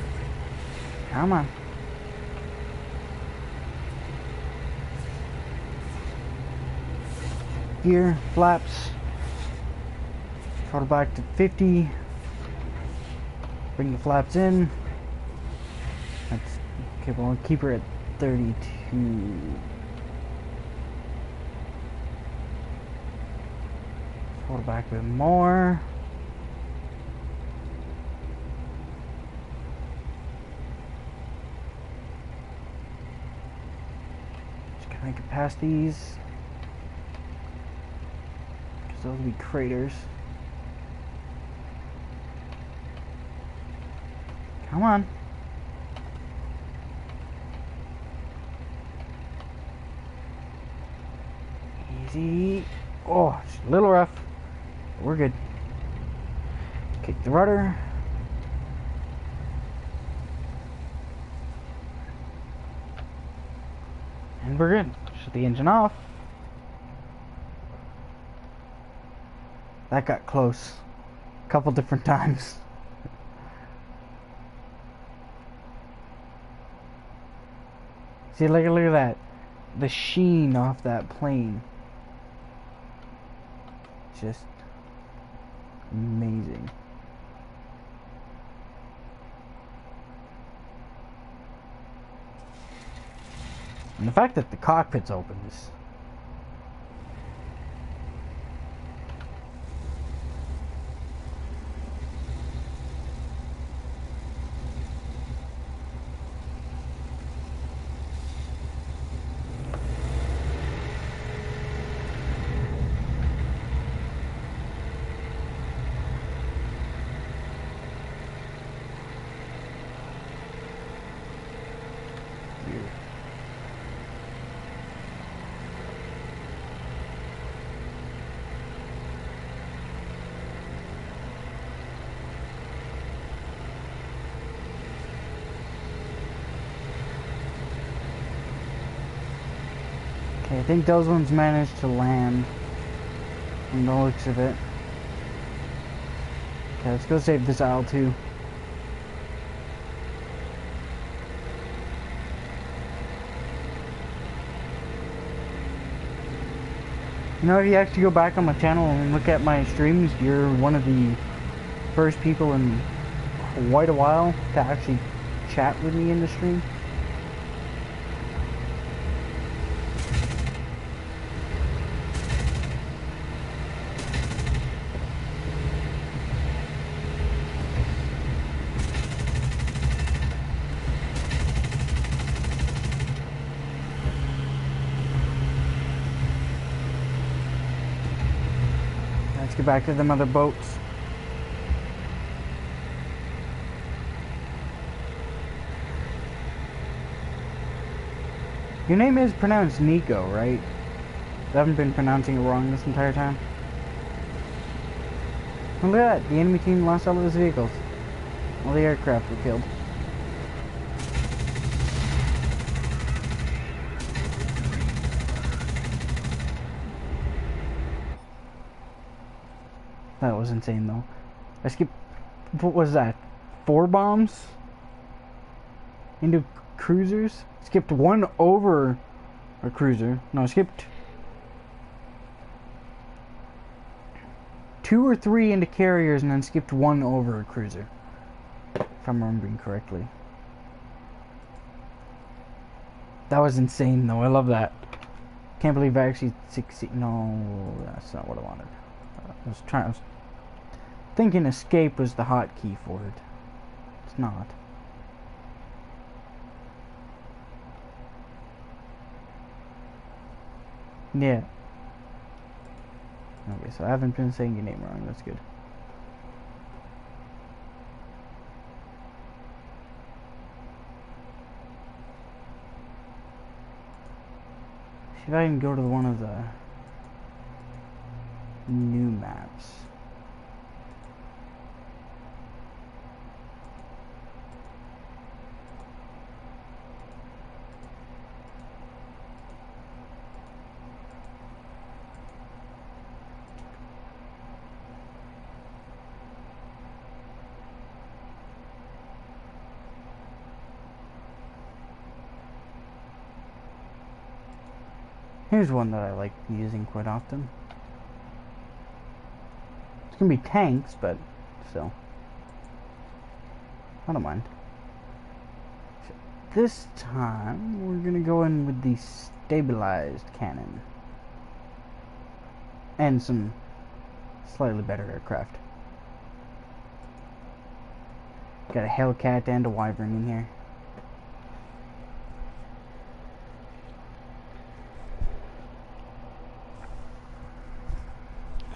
Come on. Gear, flaps. Throttle back to 50. Bring the flaps in. That's okay. We'll keep her at 32. Throttle back a bit more. Just gotta make it past these. Because those will be craters. Come on. Easy. Oh, it's a little rough. We're good. Kick the rudder. And we're good. Shut the engine off. That got close. A couple different times. See, look at that. The sheen off that plane. Just amazing. And the fact that the cockpit's open is... Okay, I think those ones managed to land from the looks of it. Okay, let's go save this aisle too. You know, if you actually go back on my channel and look at my streams, you're one of the first people in quite a while to actually chat with me in the stream. get back to them other boats. Your name is pronounced Nico, right? I haven't been pronouncing it wrong this entire time. And look at that, the enemy team lost all of its vehicles. All the aircraft were killed. That was insane though. I skipped, what was that? 4 bombs? Into cruisers? Skipped 1 over a cruiser. No, I skipped 2 or 3 into carriers and then skipped 1 over a cruiser. If I'm remembering correctly. That was insane though, I love that. Can't believe I actually succeeded. No, that's not what I wanted. I was thinking escape was the hotkey for it. It's not. Yeah. Okay, so I haven't been saying your name wrong, that's good. See if I can go to one of the new maps. Here's one that I like using quite often. It's gonna be tanks, but still. I don't mind. So this time, we're gonna go in with the stabilized cannon. And some slightly better aircraft. Got a Hellcat and a Wyvern in here.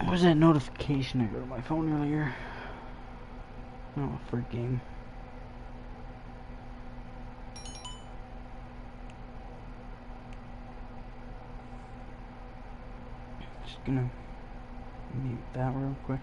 What was that notification I got on my phone earlier? Oh, for a game. Just gonna mute that real quick.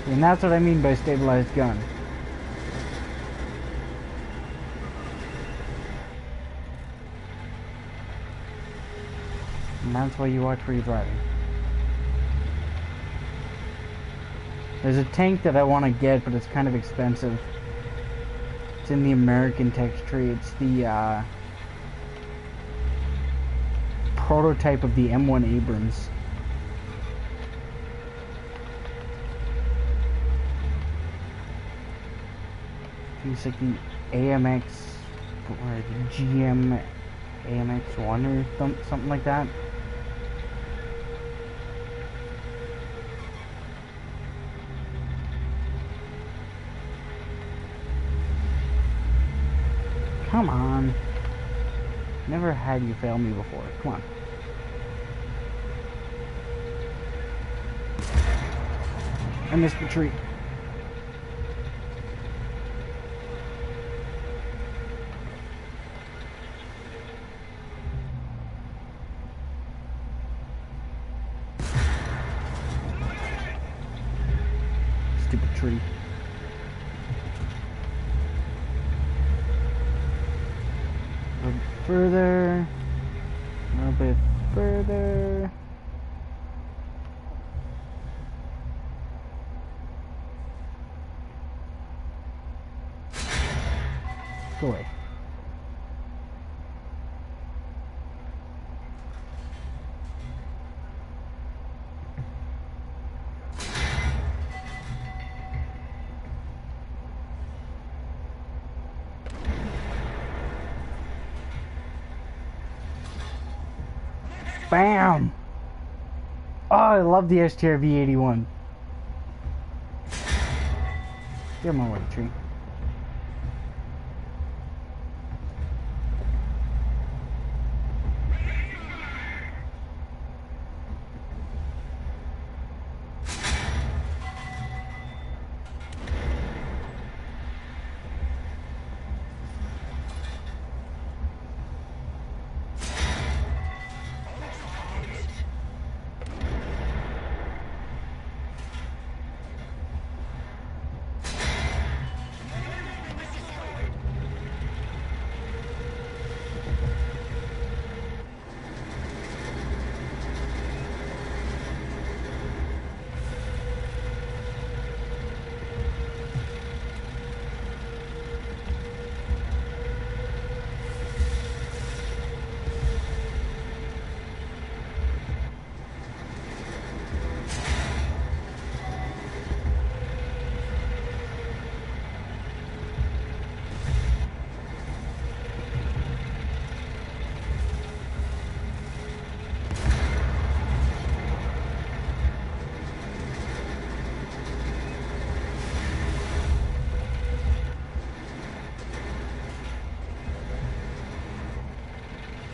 And that's what I mean by stabilized gun. And that's why you watch where you're driving. There's a tank that I want to get, but it's kind of expensive. It's in the American text tree. It's the prototype of the M1 Abrams. It's like the AMX, or the GM AMX1 or something like that. Come on. Never had you fail me before. Come on. I missed the tree. Stupid tree. A little bit further. A little bit further. Go away. Bam! Oh, I love the STR V81. Get my way, tree.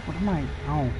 What am I? Oh.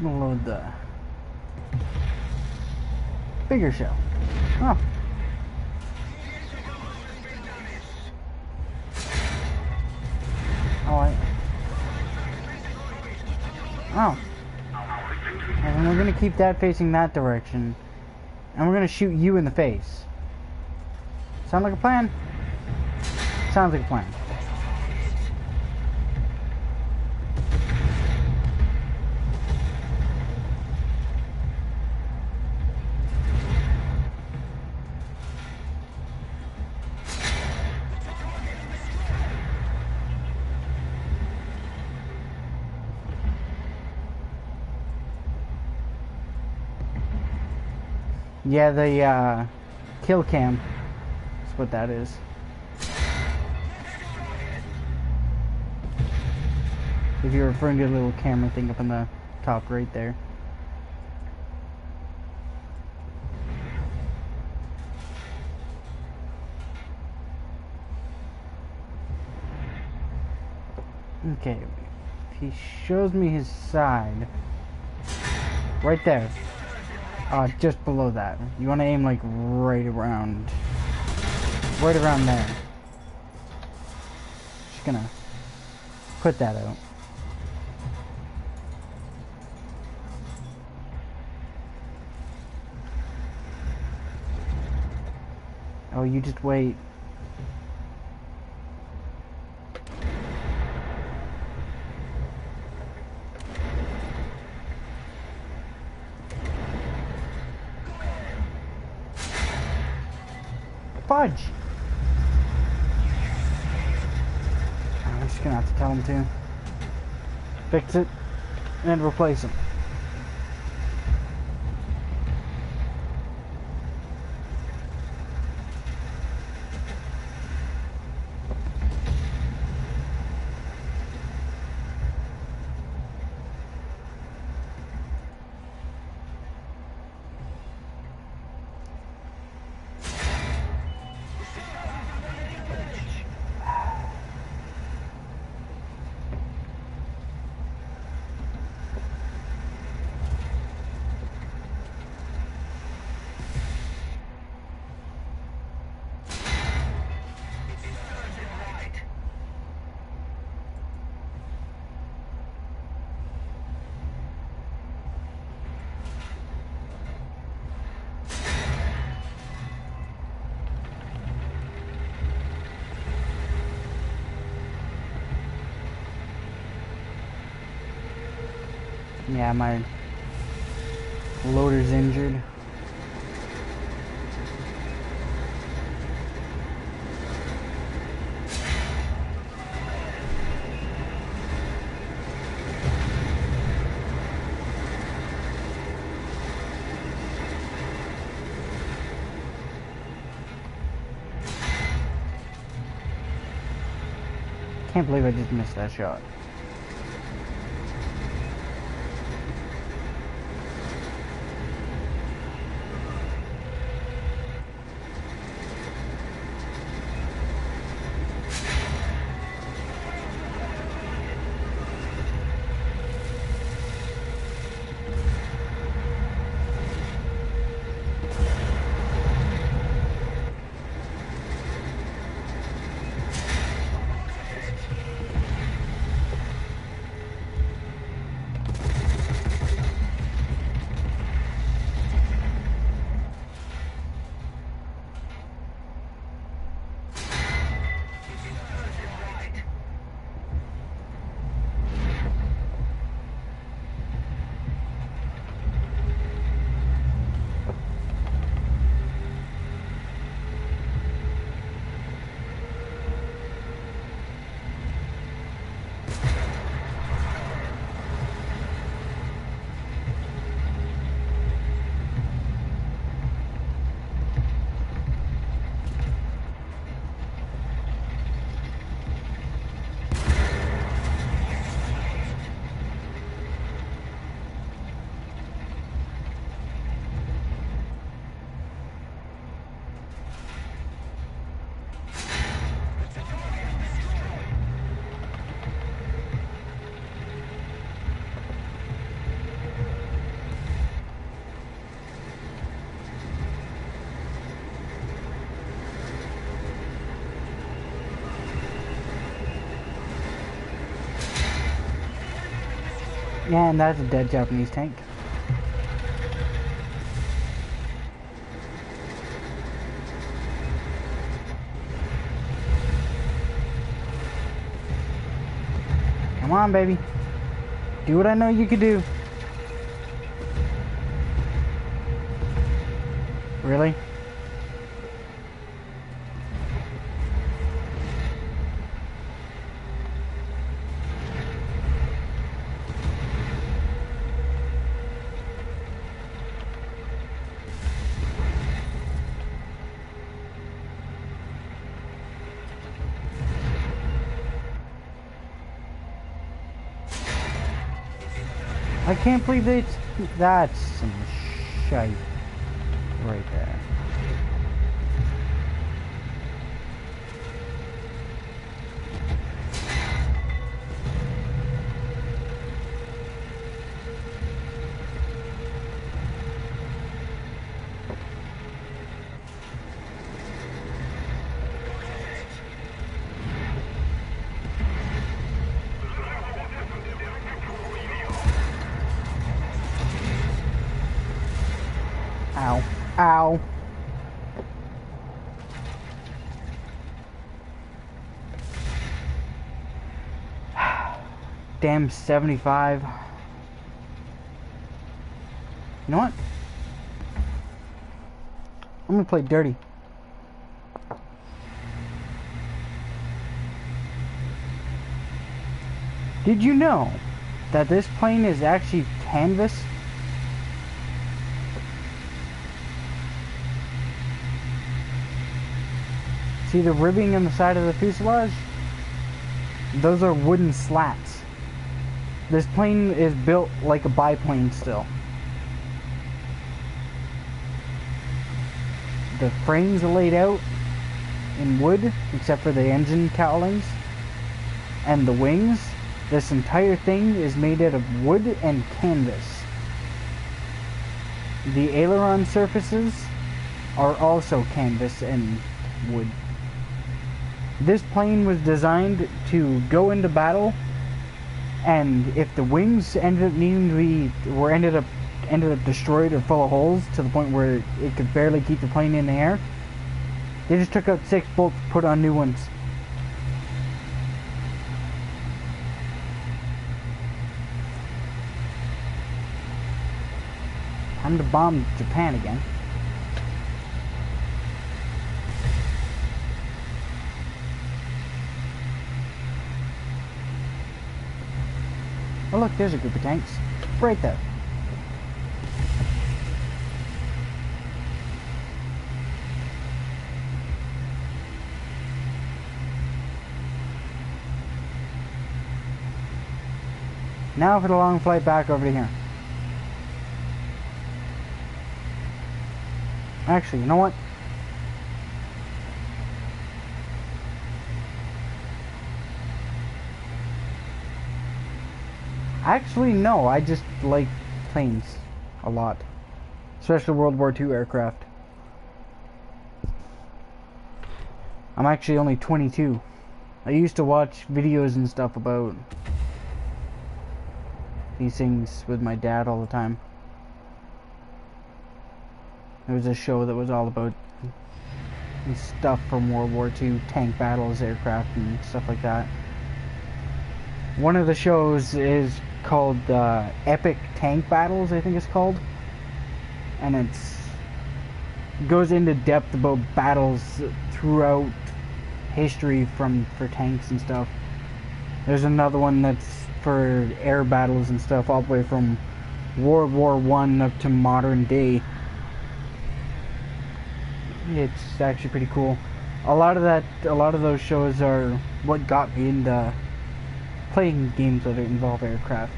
Gonna load the bigger shell. Oh. Oh. And we're gonna keep that facing that direction. And we're gonna shoot you in the face. Sound like a plan? Sounds like a plan. Yeah, the kill cam. That's what that is. If you're referring to the little camera thing up on the top right there. Okay, if he shows me his side, right there, just below that. You want to aim like right around there. Just gonna put that out. Oh, you just wait. Fudge! I'm just gonna have to tell him to fix it and replace him. Yeah, my loader's injured. Can't believe I just missed that shot. Yeah, and that's a dead Japanese tank. Come on, baby. Do what I know you can do. Really? I can't believe that's some shite right there. Ow. Damn 75. You know what? I'm gonna play dirty. Did you know that this plane is actually canvas? See the ribbing on the side of the fuselage? Those are wooden slats. This plane is built like a biplane still. The frames are laid out in wood, except for the engine cowlings and the wings. This entire thing is made out of wood and canvas. The aileron surfaces are also canvas and wood. This plane was designed to go into battle, and if the wings ended up needing to be, ended up destroyed or full of holes to the point where it could barely keep the plane in the air, they just took out 6 bolts, put on new ones. Time to bomb Japan again. Oh look, there's a group of tanks. Right there. Now for the long flight back over to here. Actually, you know what? Actually, no. I just like planes a lot. Especially World War II aircraft. I'm actually only 22. I used to watch videos and stuff about these things with my dad all the time. There was a show that was all about stuff from World War II, tank battles, aircraft, and stuff like that. One of the shows is called Epic Tank Battles, I think it's called. And it goes into depth about battles throughout history for tanks and stuff. There's another one that's for air battles and stuff all the way from World War I up to modern day. It's actually pretty cool. A lot of those shows are what got me into playing games that involve aircraft.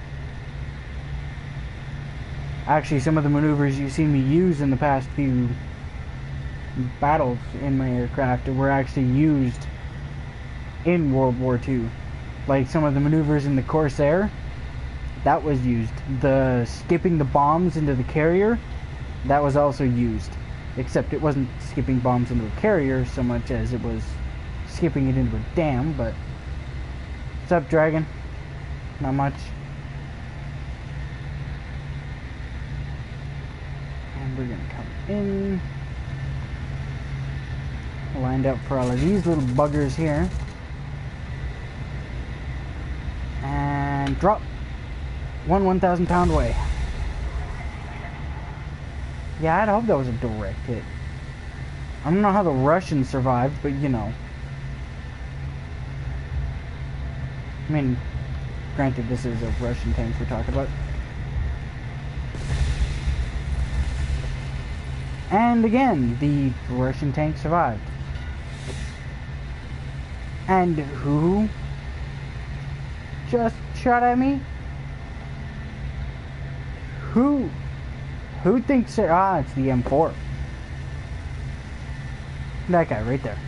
Actually, some of the maneuvers you've seen me use in the past few battles in my aircraft were actually used in World War II. Like some of the maneuvers in the Corsair, that was used. The skipping the bombs into the carrier, that was also used. Except it wasn't skipping bombs into a carrier so much as it was skipping it into a dam, but... What's up, Dragon? Not much. And we're gonna come in. Lined up for all of these little buggers here. And drop. 1,000 pound way. Yeah, I'd hope that was a direct hit. I don't know how the Russians survived, but you know. I mean, granted, this is a Russian tank we're talking about. And again, the Russian tank survived. And who just shot at me? Who thinks it? Ah, it's the M4. That guy right there.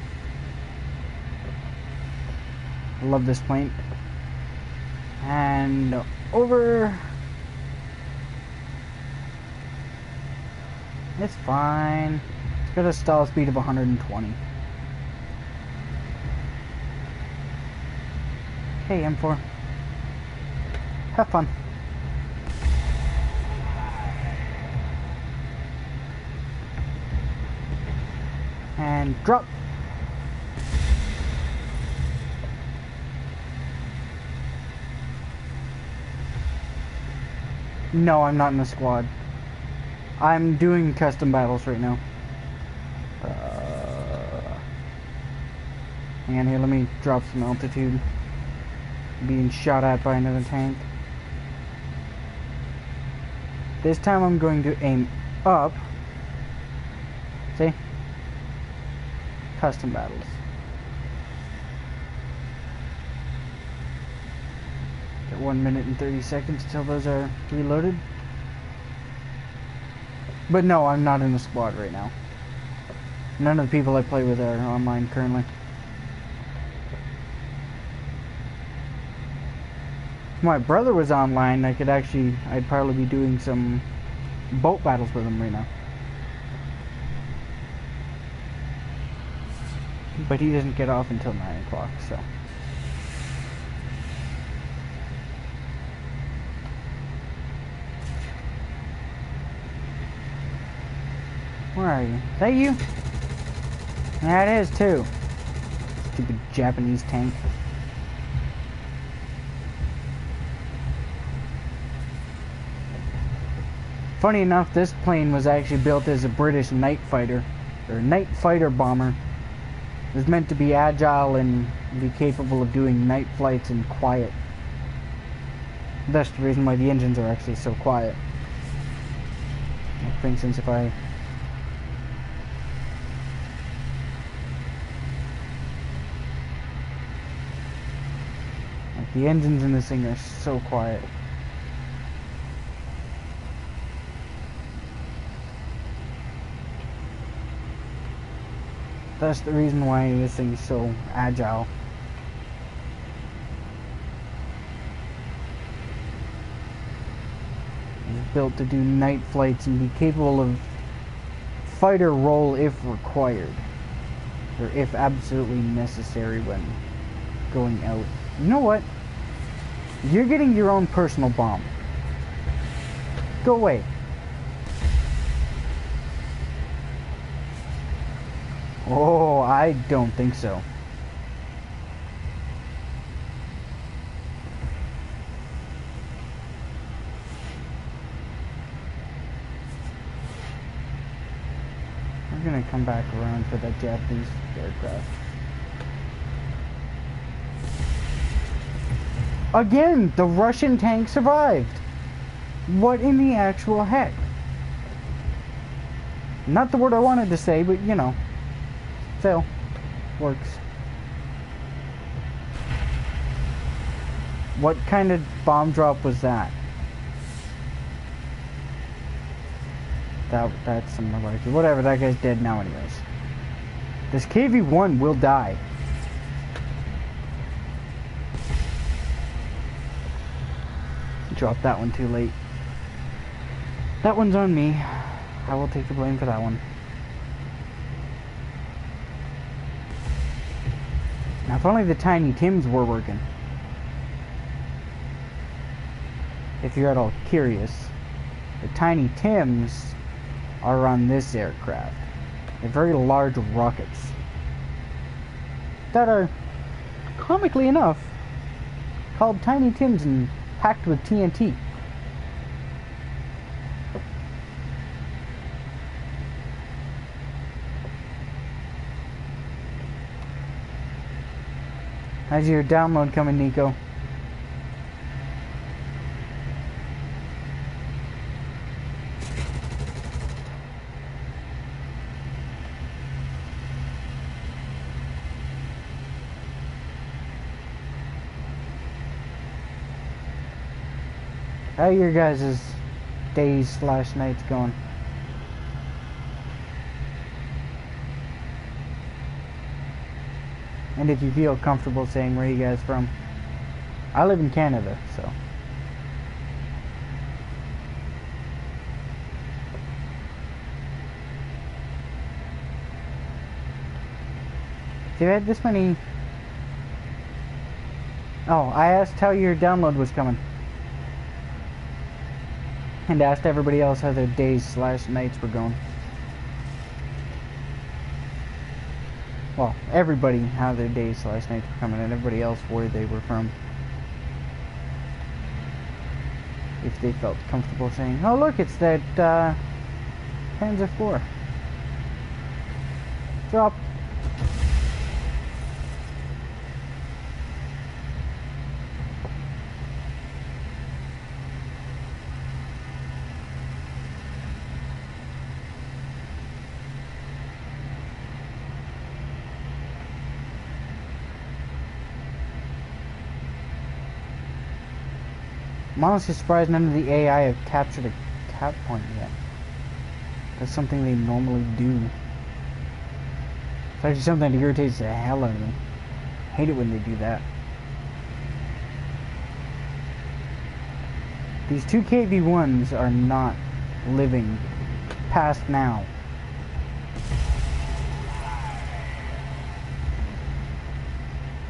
I love this plane. And over. It's fine. It's got a stall speed of 120. Okay, M4. Have fun. And drop. No, I'm not in the squad. I'm doing custom battles right now. Hang on here, let me drop some altitude. Being shot at by another tank. This time I'm going to aim up. See? Custom battles. Got 1 minute and 30 seconds till those are reloaded. But no, I'm not in the squad right now. None of the people I play with are online currently. If my brother was online, I'd probably be doing some boat battles with him right now. But he doesn't get off until 9 o'clock, so. Where are you? Is that you? Yeah, it is too. Stupid Japanese tank. Funny enough, this plane was actually built as a British night fighter, or night fighter bomber. It was meant to be agile and be capable of doing night flights in quiet. That's the reason why the engines are actually so quiet. Like, for instance, if I... Like, the engines in this thing are so quiet. That's the reason why this thing's so agile. It's built to do night flights and be capable of fighter role if required. Or if absolutely necessary when going out. You know what? You're getting your own personal bomb. Go away. Oh, I don't think so. We're gonna come back around for that Japanese aircraft. Again, the Russian tank survived. What in the actual heck? Not the word I wanted to say, but you know. Still, works. What kind of bomb drop was that? That's some malarkey. Whatever, that guy's dead now anyways. This KV-1 will die. Dropped that one too late. That one's on me. I will take the blame for that one. Now, if only the Tiny Tims were working. If you're at all curious, the Tiny Tims are on this aircraft. They're very large rockets that are, comically enough, called Tiny Tims and packed with TNT. How's your download coming, Nico? How are your guys' days/nights going? And if you feel comfortable saying where you guys from. I live in Canada, so. They've had this many... Oh, I asked how your download was coming. And asked everybody else how their days/nights were going. Well, everybody how their days last night were coming, and everybody else where they were from. If they felt comfortable saying, "Oh look, it's that Panzer IV." Drop. I'm honestly surprised none of the AI have captured a cap point yet. That's something they normally do. It's actually something that irritates the hell out of me. I hate it when they do that. These two KV-1s are not living past now.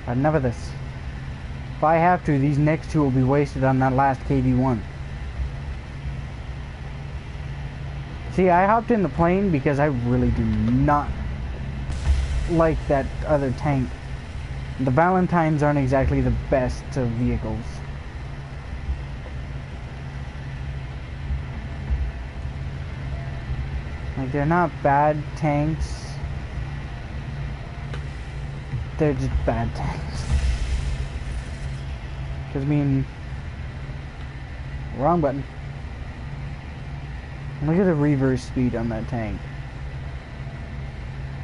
Enough of this. If I have to, these next two will be wasted on that last KV-1. See, I hopped in the plane because I really do not like that other tank. The Valentines aren't exactly the best of vehicles. Like, they're not bad tanks. They're just bad tanks. Because, I mean, wrong button. Look at the reverse speed on that tank.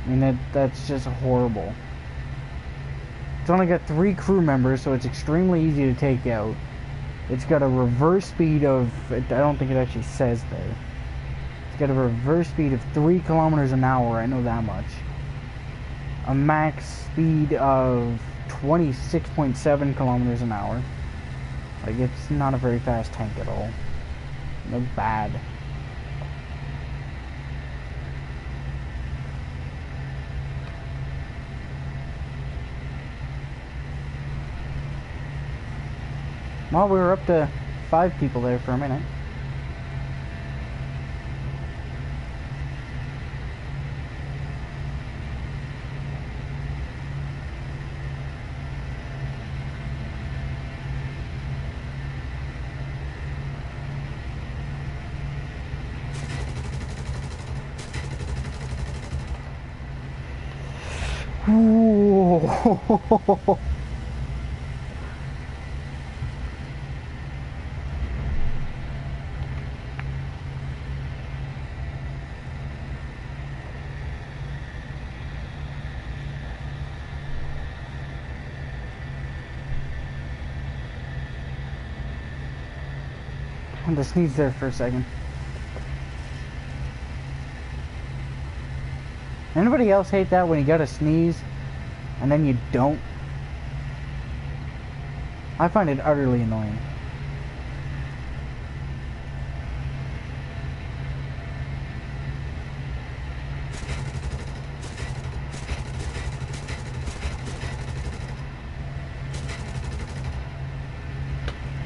I mean, that's just horrible. It's only got 3 crew members, so it's extremely easy to take out. It's got a reverse speed of, I don't think it actually says there. It's got a reverse speed of 3 kilometers an hour, I know that much. A max speed of 26.7 kilometers an hour. Like, it's not a very fast tank at all. No bad. Well, we were up to 5 people there for a minute. Ooh. And the sneeze there for a second. Anybody else hate that when you gotta sneeze and then you don't? I find it utterly annoying.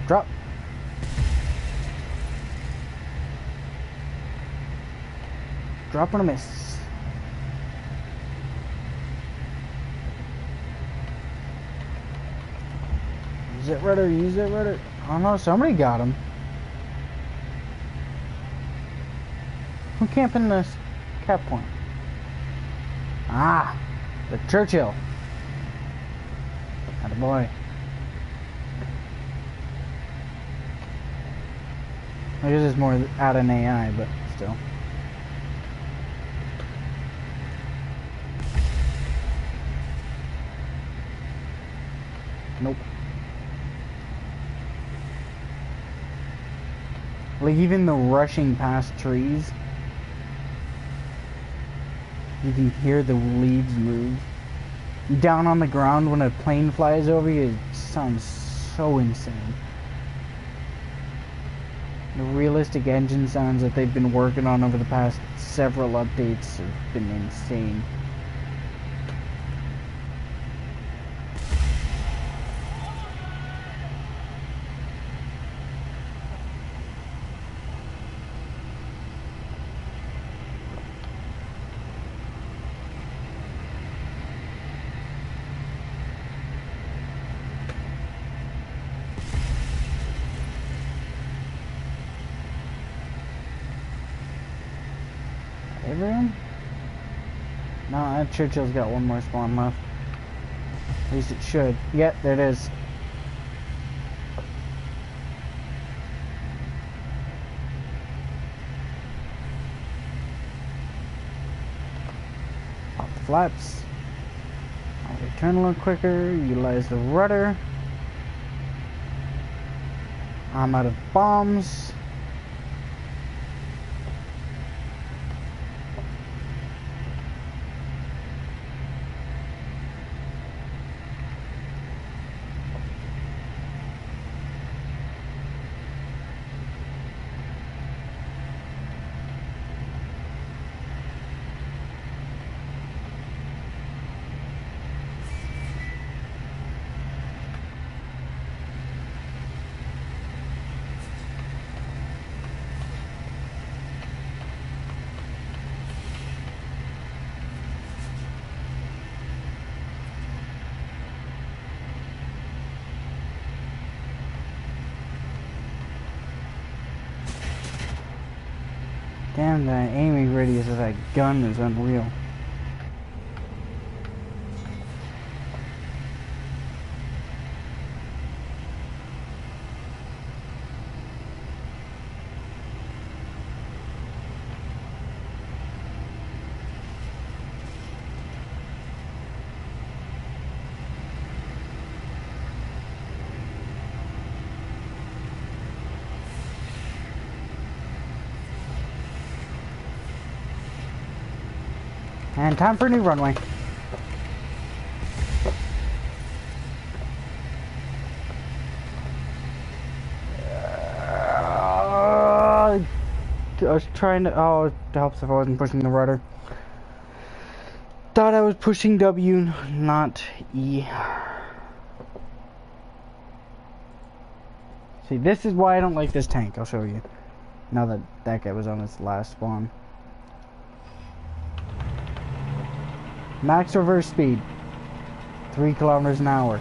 Drop. Drop on a miss. Use it rudder, use it rudder. Oh no, somebody got him. Who camping this cap point? Ah, the Churchill. Attaboy. I guess it's more out an AI, but still. Nope. Like, even the rushing past trees, you can hear the leaves move. Down on the ground when a plane flies over you, it sounds so insane. The realistic engine sounds that they've been working on over the past several updates have been insane. everyone? No, Churchill's got one more spawn left. At least it should. Yep, there it is. Pop the flaps. I'll return a little quicker. Utilize the rudder. I'm out of bombs. Damn, the aiming radius of that gun is unreal. And time for a new runway. I was trying to... Oh, it helps if I wasn't pushing the rudder. Thought I was pushing W, not E. See, this is why I don't like this tank. I'll show you. Now that that guy was on his last spawn. Max reverse speed. 3 kilometers an hour.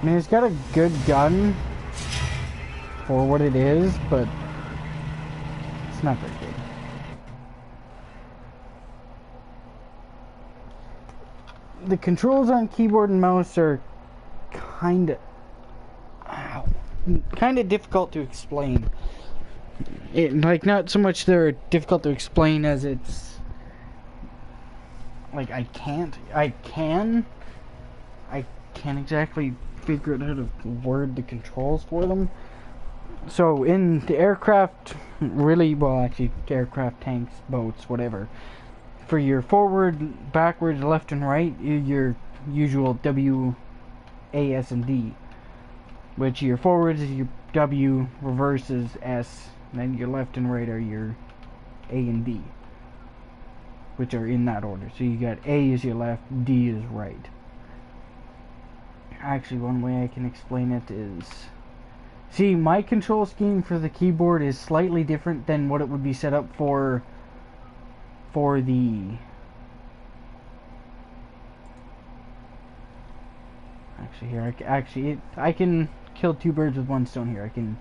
I mean, it's got a good gun for what it is, but it's not very good. The controls on keyboard and mouse are kind of difficult to explain. Like, not so much they're difficult to explain as it's like I can't exactly figure out how to word the controls for them. So in the aircraft, really, well, actually aircraft, tanks, boats, whatever, for your forward, backwards, left and right, your usual W, A, S, and D, which your forwards is your W, reverse is S, and then your left and right are your A and D, which are in that order. So you got A is your left, D is right. Actually, one way I can explain it is, see, my control scheme for the keyboard is slightly different than what it would be set up for the I can kill two birds with one stone here. I can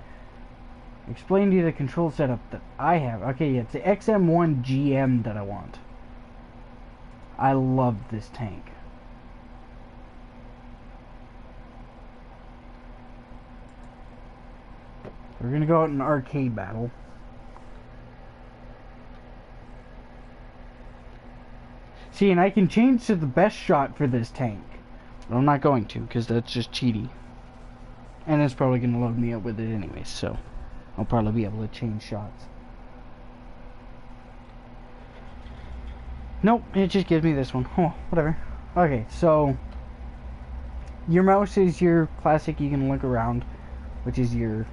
explain to you the control setup that I have. Okay, yeah, it's the XM1 GM that I want. I love this tank. We're gonna go out in an arcade battle. See, and I can change to the best shot for this tank. But I'm not going to, because that's just cheaty. And it's probably gonna load me up with it anyway, so I'll probably be able to change shots. Nope, it just gives me this one. Oh, whatever. Okay, so your mouse is your classic, you can look around, which is your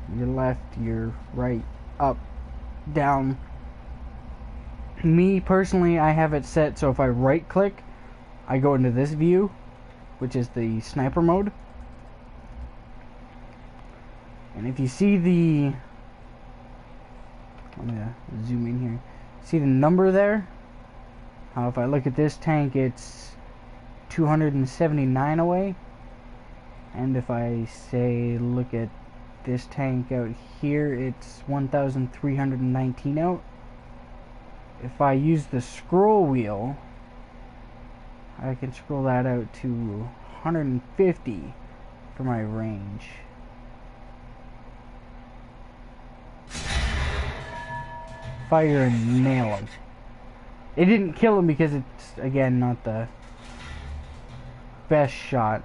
left, your right, up, down. Me personally, I have it set so if I right click, I go into this view, which is the sniper mode. And if you see the, I'm gonna zoom in here, see the number there? How if I look at this tank, it's 279 away. And if I say look at this tank out here, it's 1,319 out. If I use the scroll wheel, I can scroll that out to 150 for my range. Fire and nail him. It didn't kill him because it's, again, not the best shot.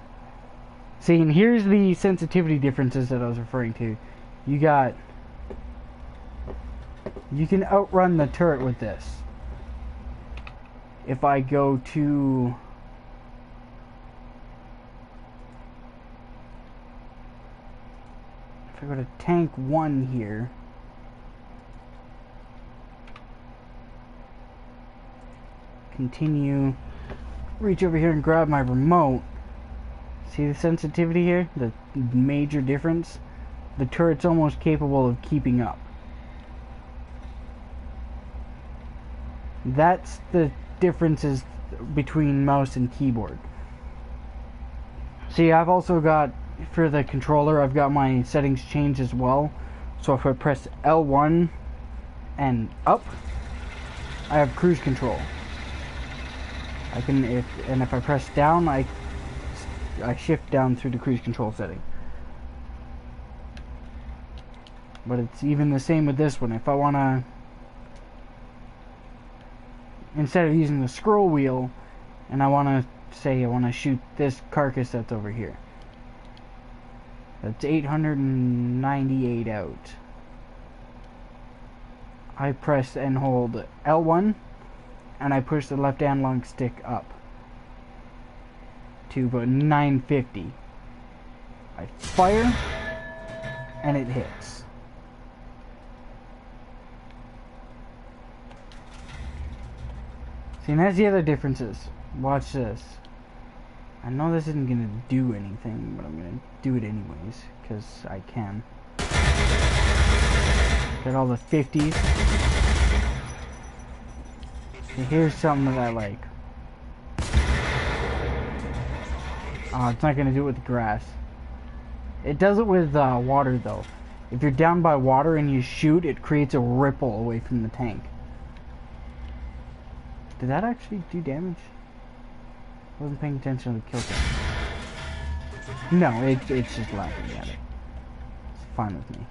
See, and here's the sensitivity differences that I was referring to. You can outrun the turret with this. If I go to... If I go to tank 1 here... Continue... Reach over here and grab my remote. See the sensitivity here? The major difference? The turret's almost capable of keeping up. That's the differences between mouse and keyboard. See, I've also got, for the controller, I've got my settings changed as well. So if I press L1 and up, I have cruise control. If I press down, I shift down through the cruise control setting. But it's even the same with this one. If I want to, instead of using the scroll wheel, and I want to say I want to shoot this carcass that's over here. That's 898 out. I press and hold L1, and I push the left analog stick up to about 950. I fire, and it hits. See, and that's the other differences. Watch this. I know this isn't gonna do anything, but I'm gonna do it anyways, because I can. Got all the 50s. So here's something that I like. Oh, it's not gonna do it with the grass. It does it with water though. If you're down by water and you shoot, it creates a ripple away from the tank. Did that actually do damage? I wasn't paying attention to the kill cam. No, it's just laughing at it. It's fine with me.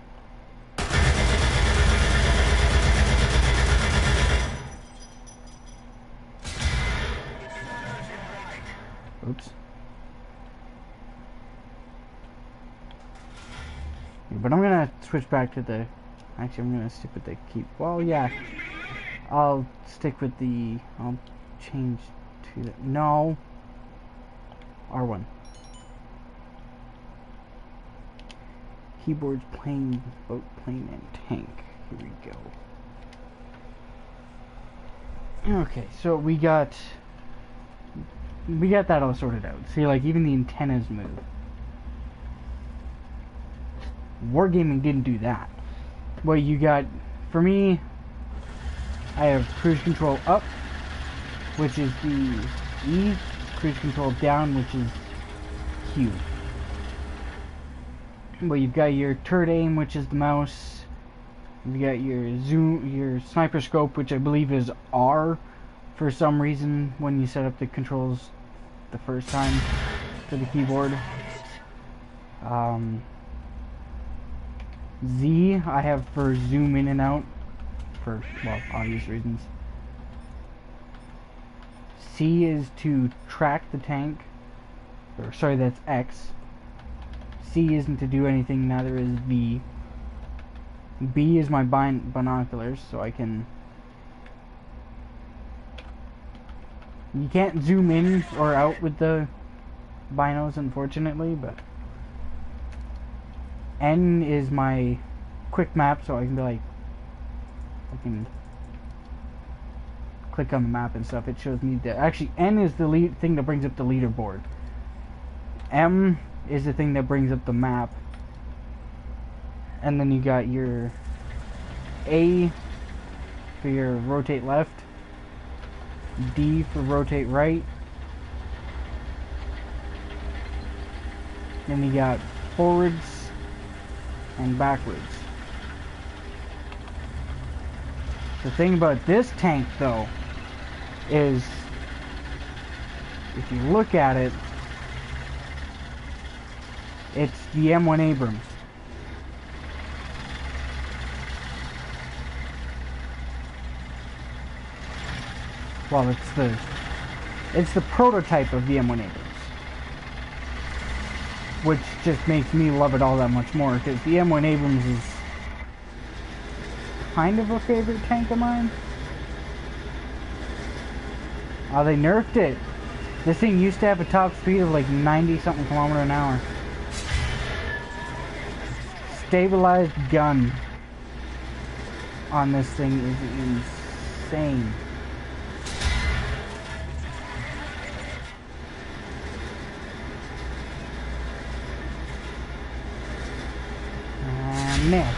Oops. But I'm gonna switch back to the... Actually, I'm gonna stick with the keep... Well, yeah. I'll stick with the... I'll change to the... No. R1. Keyboards, plane, boat, plane, and tank. Here we go. Okay, so we got that all sorted out. See, like, even the antennas move. Wargaming didn't do that. Well, you got, for me, I have cruise control up, which is the E, cruise control down, which is Q. Well, you've got your turret aim, which is the mouse. You've got your zoom, your sniper scope, which I believe is R for some reason when you set up the controls the first time for the keyboard. Z I have for zoom in and out for, well, obvious reasons. C is to track the tank, or sorry, that's X. C isn't to do anything, neither is V. B is my binoculars, so I can... You can't zoom in or out with the binos, unfortunately, but... N is my quick map, so I can be like... I can click on the map and stuff. It shows me the... Actually, N is the thing that brings up the leaderboard. M is the thing that brings up the map. And then you got your A for your rotate left, D for rotate right, then you got forwards and backwards. The thing about this tank, though, is if you look at it, it's the M1 Abrams. Well, it's the prototype of the M1 Abrams, which just makes me love it all that much more, because the M1 Abrams is kind of a favorite tank of mine. Oh, they nerfed it. This thing used to have a top speed of like 90-something kilometer an hour. Stabilized gun on this thing is insane. And miss.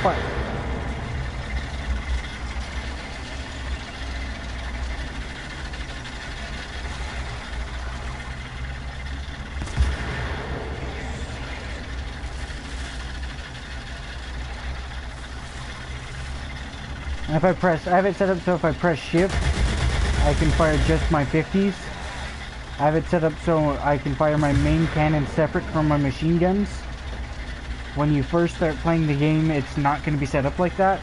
Fire. And if I have it set up so if I press shift, I can fire just my 50s. I have it set up so I can fire my main cannon separate from my machine guns. When you first start playing the game, it's not going to be set up like that.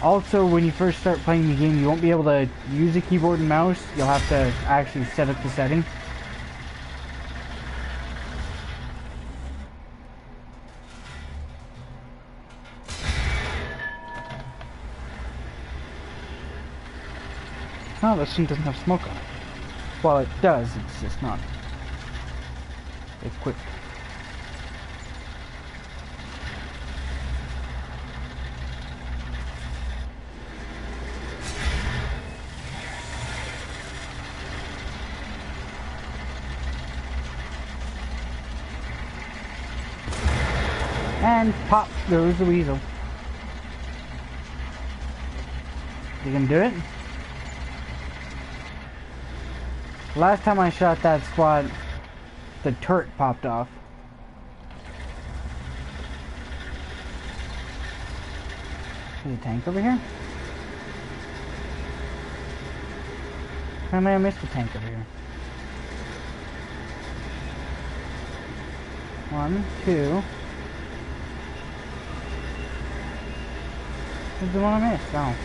Also, when you first start playing the game, you won't be able to use a keyboard and mouse. You'll have to actually set up the setting. Oh, this thing doesn't have smoke on it. Well, it does, it's just not equipped. And pop goes the weasel. You can do it? Last time I shot that squad, the turret popped off. There's a tank over here? I may have missed a tank over here. 1, 2. Where's the one I missed? Oh.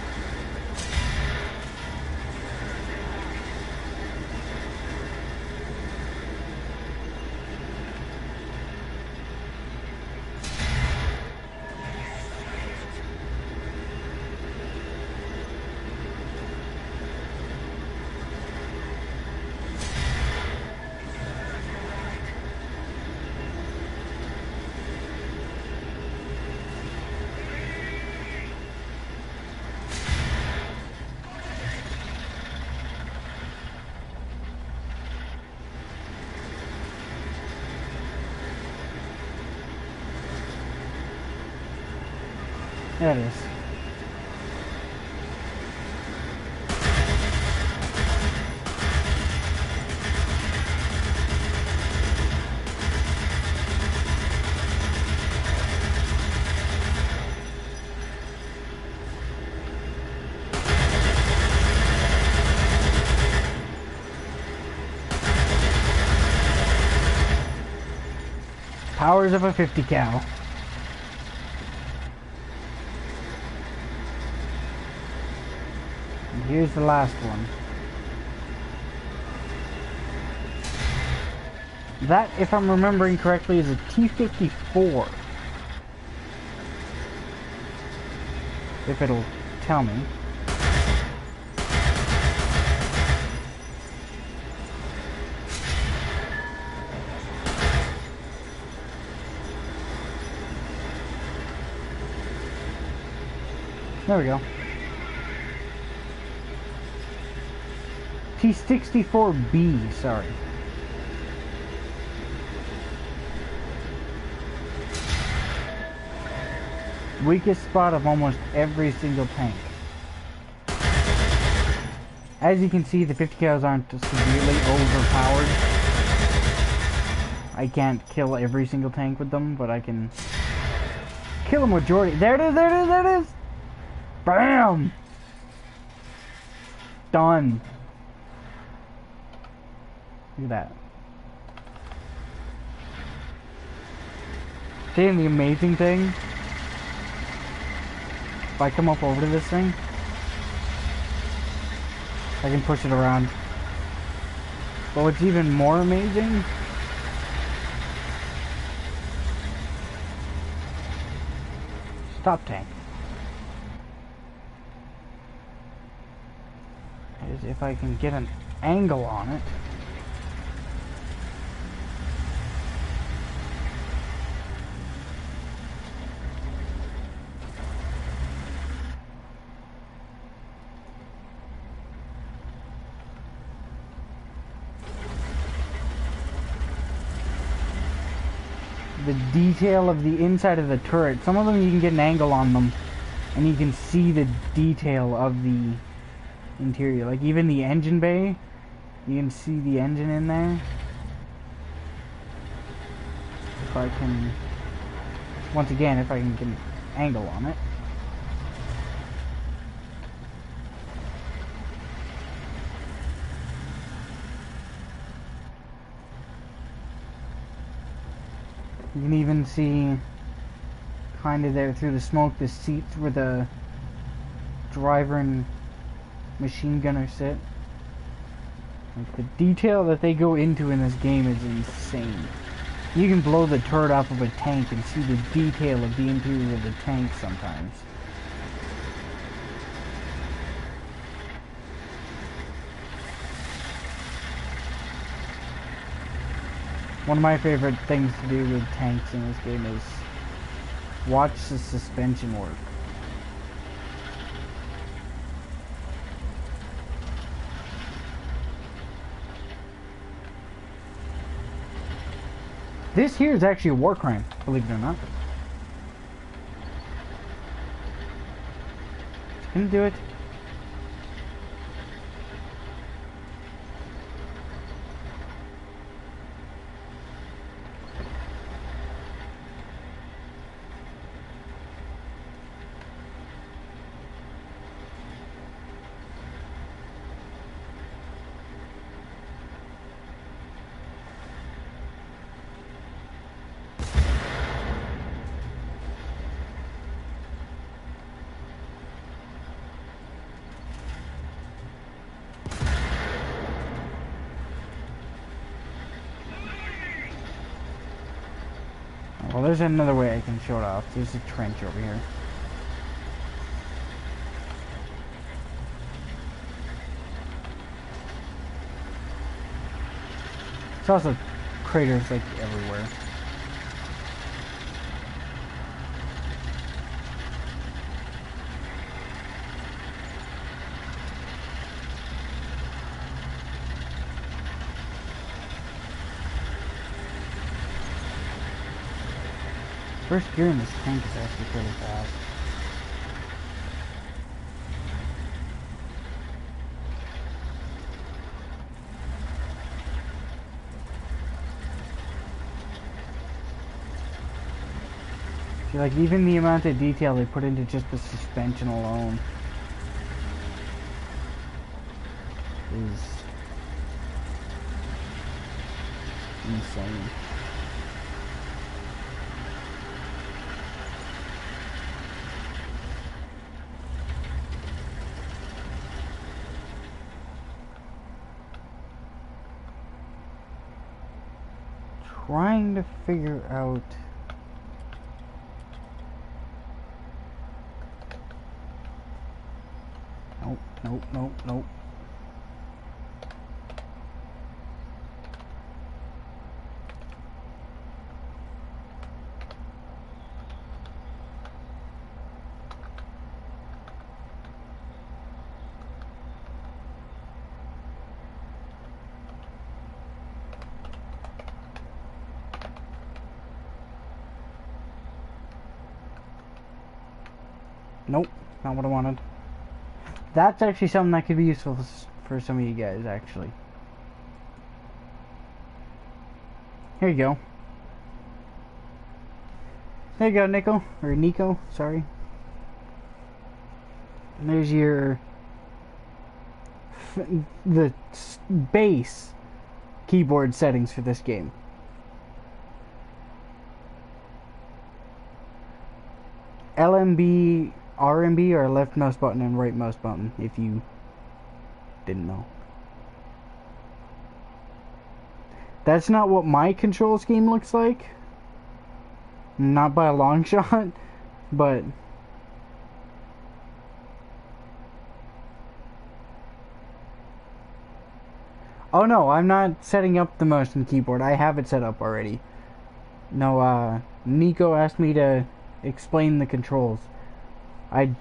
There it is. Powers of a 50 cal. Here's the last one. That, if I'm remembering correctly, is a T-54. If it'll tell me. There we go. T-64B, sorry. Weakest spot of almost every single tank. As you can see, the 50 cows aren't severely overpowered. I can't kill every single tank with them, but I can kill a majority. There it is, there it is, there it is! Bam! Done. Look at that. See, the amazing thing, if I come up over to this thing, I can push it around. But what's even more amazing, stop tank, is if I can get an angle on it. The detail of the inside of the turret. Some of them you can get an angle on them and you can see the detail of the interior. Like even the engine bay, you can see the engine in there. If I can, once again, if I can get an angle on it. You can even see kind of there through the smoke the seats where the driver and machine gunner sit. Like the detail that they go into in this game is insane. You can blow the turret off of a tank and see the detail of the interior of the tank sometimes. One of my favorite things to do with tanks in this game is watch the suspension work. This here is actually a war crime, believe it or not. Just gonna do it. Well, there's another way I can show it off. There's a trench over here. There's also craters like everywhere. First gear in this tank is actually pretty fast. See, like even the amount of detail they put into just the suspension alone is insane. Trying to figure out nope. Nope, not what I wanted. That's actually something that could be useful for some of you guys, actually. Here you go. There you go, Nico. Or Nico, sorry. And there's your... the base keyboard settings for this game. LMB, RMB are left mouse button and right mouse button, if you didn't know. That's not what my control scheme looks like. Not by a long shot, but... Oh no, I'm not setting up the motion keyboard. I have it set up already. No, Nico asked me to explain the controls. I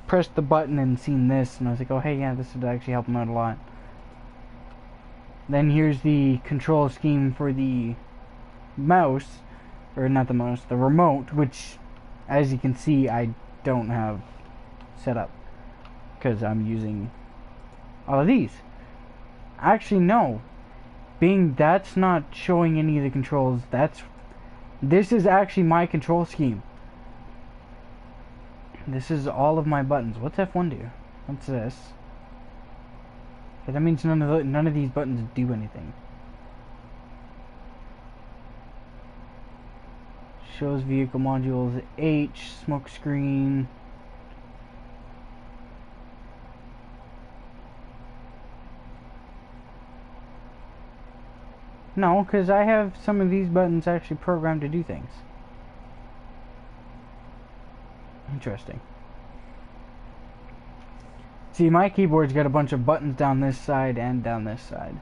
pressed the button and seen this, and I was like, oh hey, yeah, this would actually help him out a lot. Then here's the control scheme for the mouse, or not the mouse, the remote, which, as you can see, I don't have set up, because I'm using all of these. Actually, no. Being that's not showing any of the controls, this is actually my control scheme. This is all of my buttons. What's F1 do? What's this? Okay, that means none of these buttons do anything. Shows vehicle modules. H, smoke screen. No, because I have some of these buttons actually programmed to do things. Interesting. See, my keyboard's got a bunch of buttons down this side and down this side.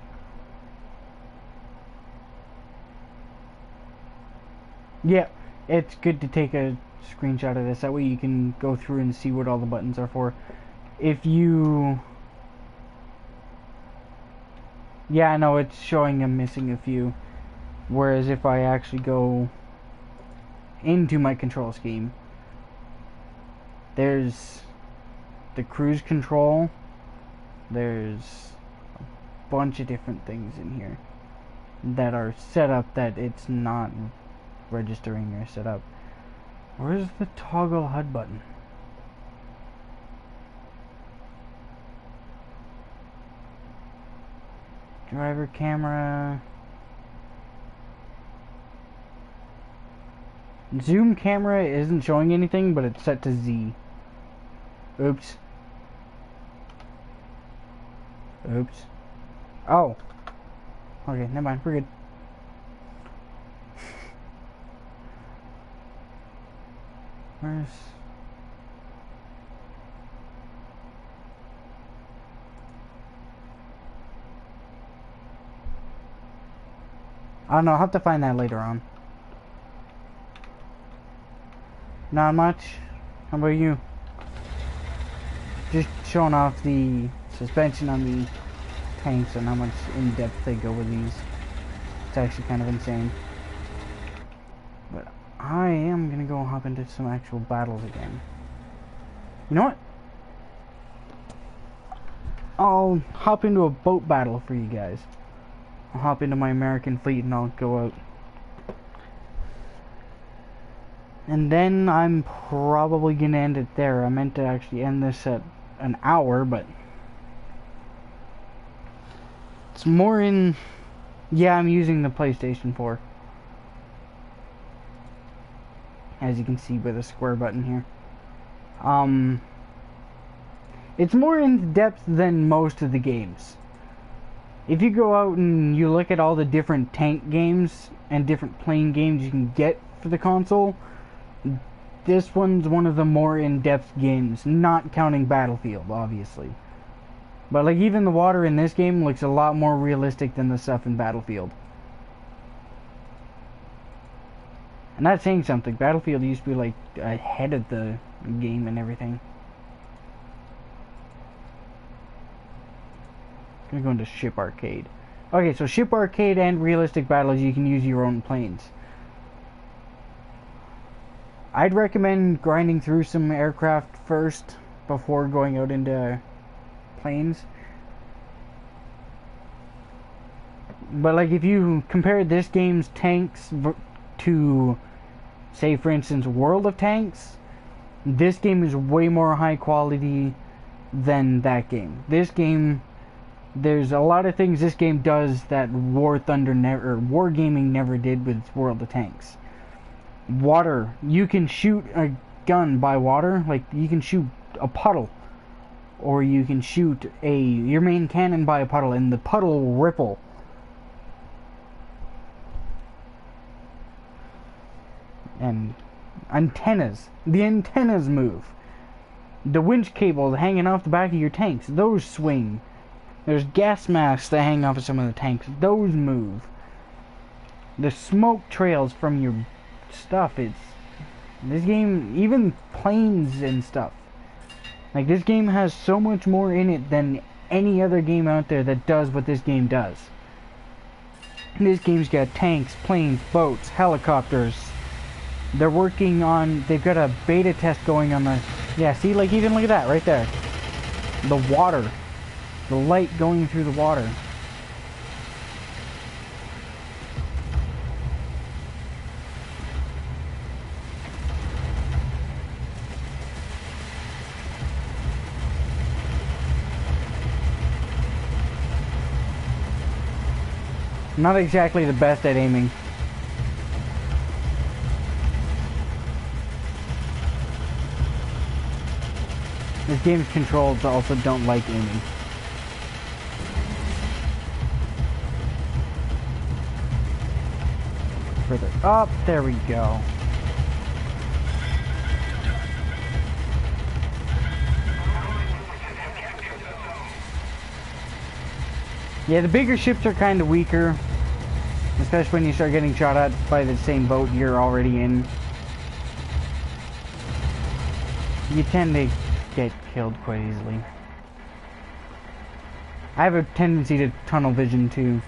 Yeah, it's good to take a screenshot of this. That way you can go through and see what all the buttons are for. If you... Yeah, I know it's showing I'm missing a few. Whereas if I actually go into my control scheme, there's the cruise control, there's a bunch of different things in here that are set up that it's not registering or set up. Where's the toggle HUD button? Driver camera. Zoom camera isn't showing anything, but it's set to Z. Oops. Oops. Oh. Okay, never mind. We're good. Where's... I don't know. I'll have to find that later on. Not much. How about you? Just showing off the suspension on the tanks and how much in depth they go with these. It's actually kind of insane. But I am gonna go hop into some actual battles again. You know what? I'll hop into a boat battle for you guys. I'll hop into my American fleet and I'll go out. And then I'm probably gonna end it there. I meant to actually end this at an hour, but it's more in... Yeah, I'm using the PlayStation 4. As you can see by the square button here. It's more in depth than most of the games. If you go out and you look at all the different tank games and different plane games you can get for the console, this one's one of the more in-depth games, not counting Battlefield, obviously. But like even the water in this game looks a lot more realistic than the stuff in Battlefield. And that's saying something. Battlefield used to be like ahead of the game and everything. I'm gonna go into Ship Arcade. Okay, so Ship Arcade and Realistic Battles, you can use your own planes. I'd recommend grinding through some aircraft first before going out into planes. But like if you compare this game's tanks to, say for instance, World of Tanks, this game is way more high quality than that game. This game, there's a lot of things this game does that War Thunder never, or Wargaming never did with World of Tanks. Water, you can shoot a gun by water, like you can shoot a puddle, or you can shoot your main cannon by a puddle, and the puddle will ripple. And antennas, the antennas move. The winch cables hanging off the back of your tanks, those swing. There's gas masks that hang off of some of the tanks, those move. The smoke trails from your stuff, this game, even planes and stuff. Like, this game has so much more in it than any other game out there that does what this game does. This game's got tanks, planes, boats, helicopters. They're working on, they've got a beta test going on the, yeah, see, like, even look at that right there. The water. The light going through the water. Not exactly the best at aiming. This game's controls also don't like aiming. Further up, there we go. Yeah, the bigger ships are kind of weaker, especially when you start getting shot at by the same boat you're already in. You tend to get killed quite easily. I have a tendency to tunnel vision too.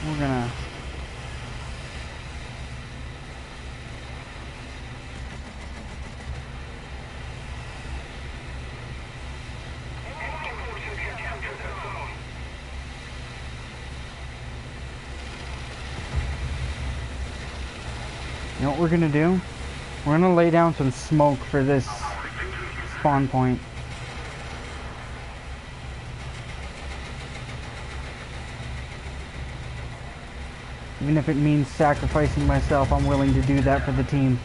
We're gonna... You know what we're gonna do? We're gonna lay down some smoke for this spawn point. Even if it means sacrificing myself, I'm willing to do that for the team.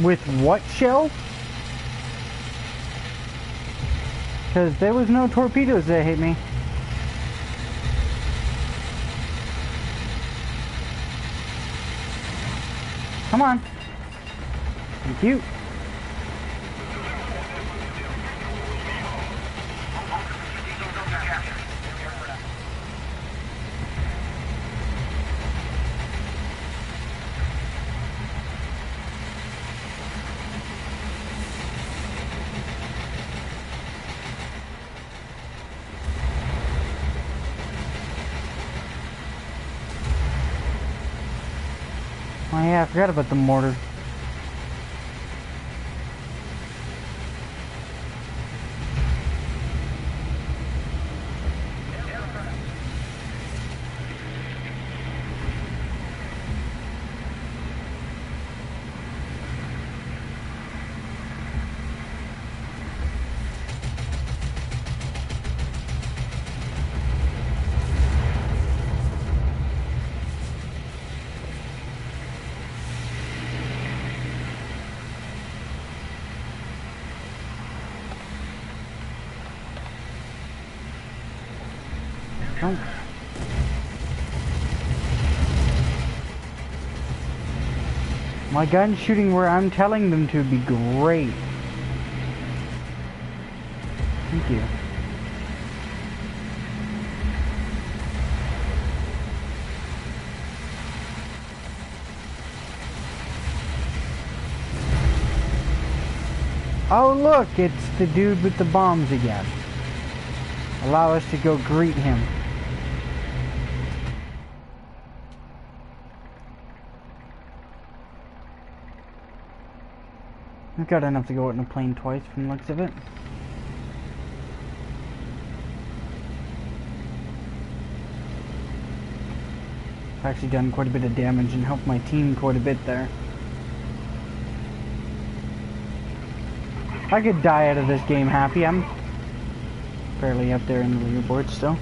With what shell? Because there was no torpedoes that hit me. Come on. Thank you. Oh yeah, I forgot about the mortar. Oh. My gun's shooting where I'm telling them to be great. Thank you. Oh look, it's the dude with the bombs again. Allow us to go greet him. I've got enough to go out in a plane twice from the looks of it. I've actually done quite a bit of damage and helped my team quite a bit there. I could die out of this game happy. I'm fairly up there in the leaderboard still.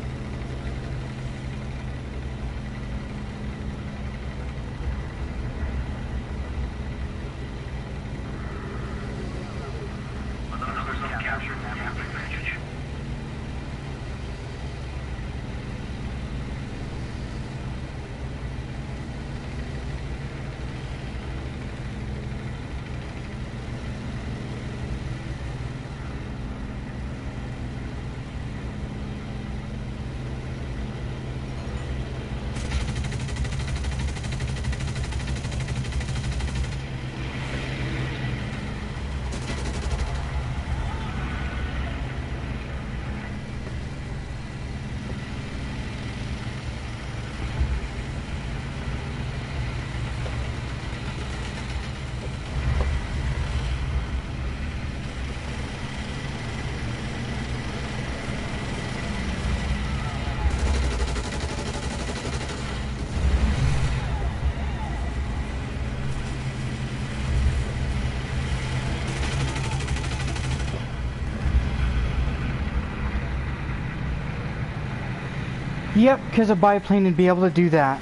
Yep, because a biplane would be able to do that.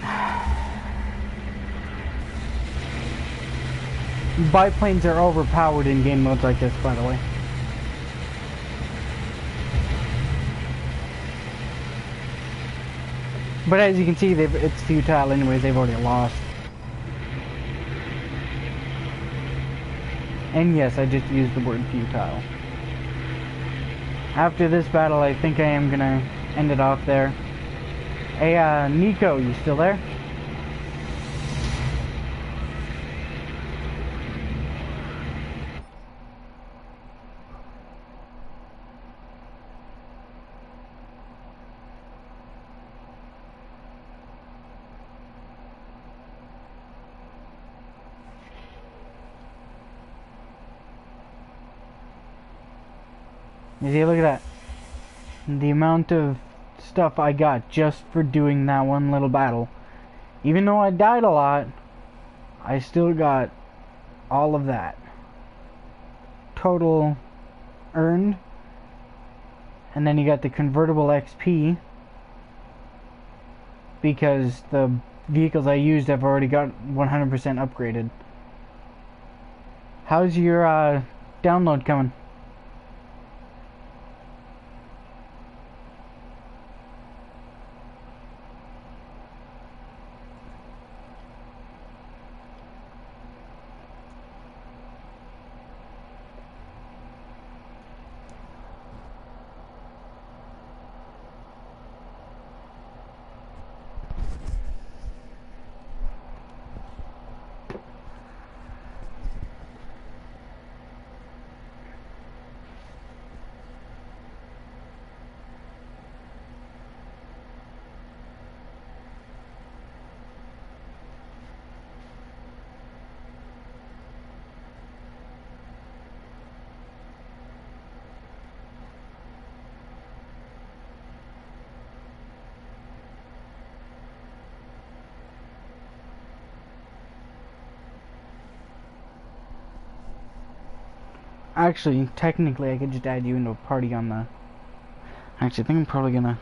Biplanes are overpowered in game modes like this, by the way. But as you can see, it's futile anyways, they've already lost. And yes, I just used the word futile. After this battle, I think I am gonna end it off there. Hey, Nico, you still there? You see, look at that. The amount of stuff I got just for doing that one little battle. Even though I died a lot, I still got all of that. Total earned. And then you got the convertible XP. Because the vehicles I used have already got 100% upgraded. How's your download coming? Actually, technically, I could just add you into a party on the... Actually, I think I'm probably gonna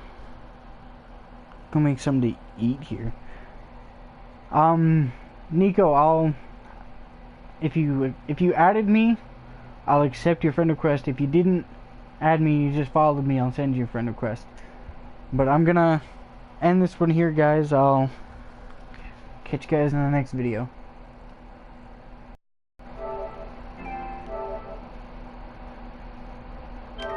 go make something to eat here. Nico, if you added me, I'll accept your friend request. If you didn't add me, you just followed me, I'll send you a friend request. But I'm gonna end this one here, guys. I'll catch you guys in the next video.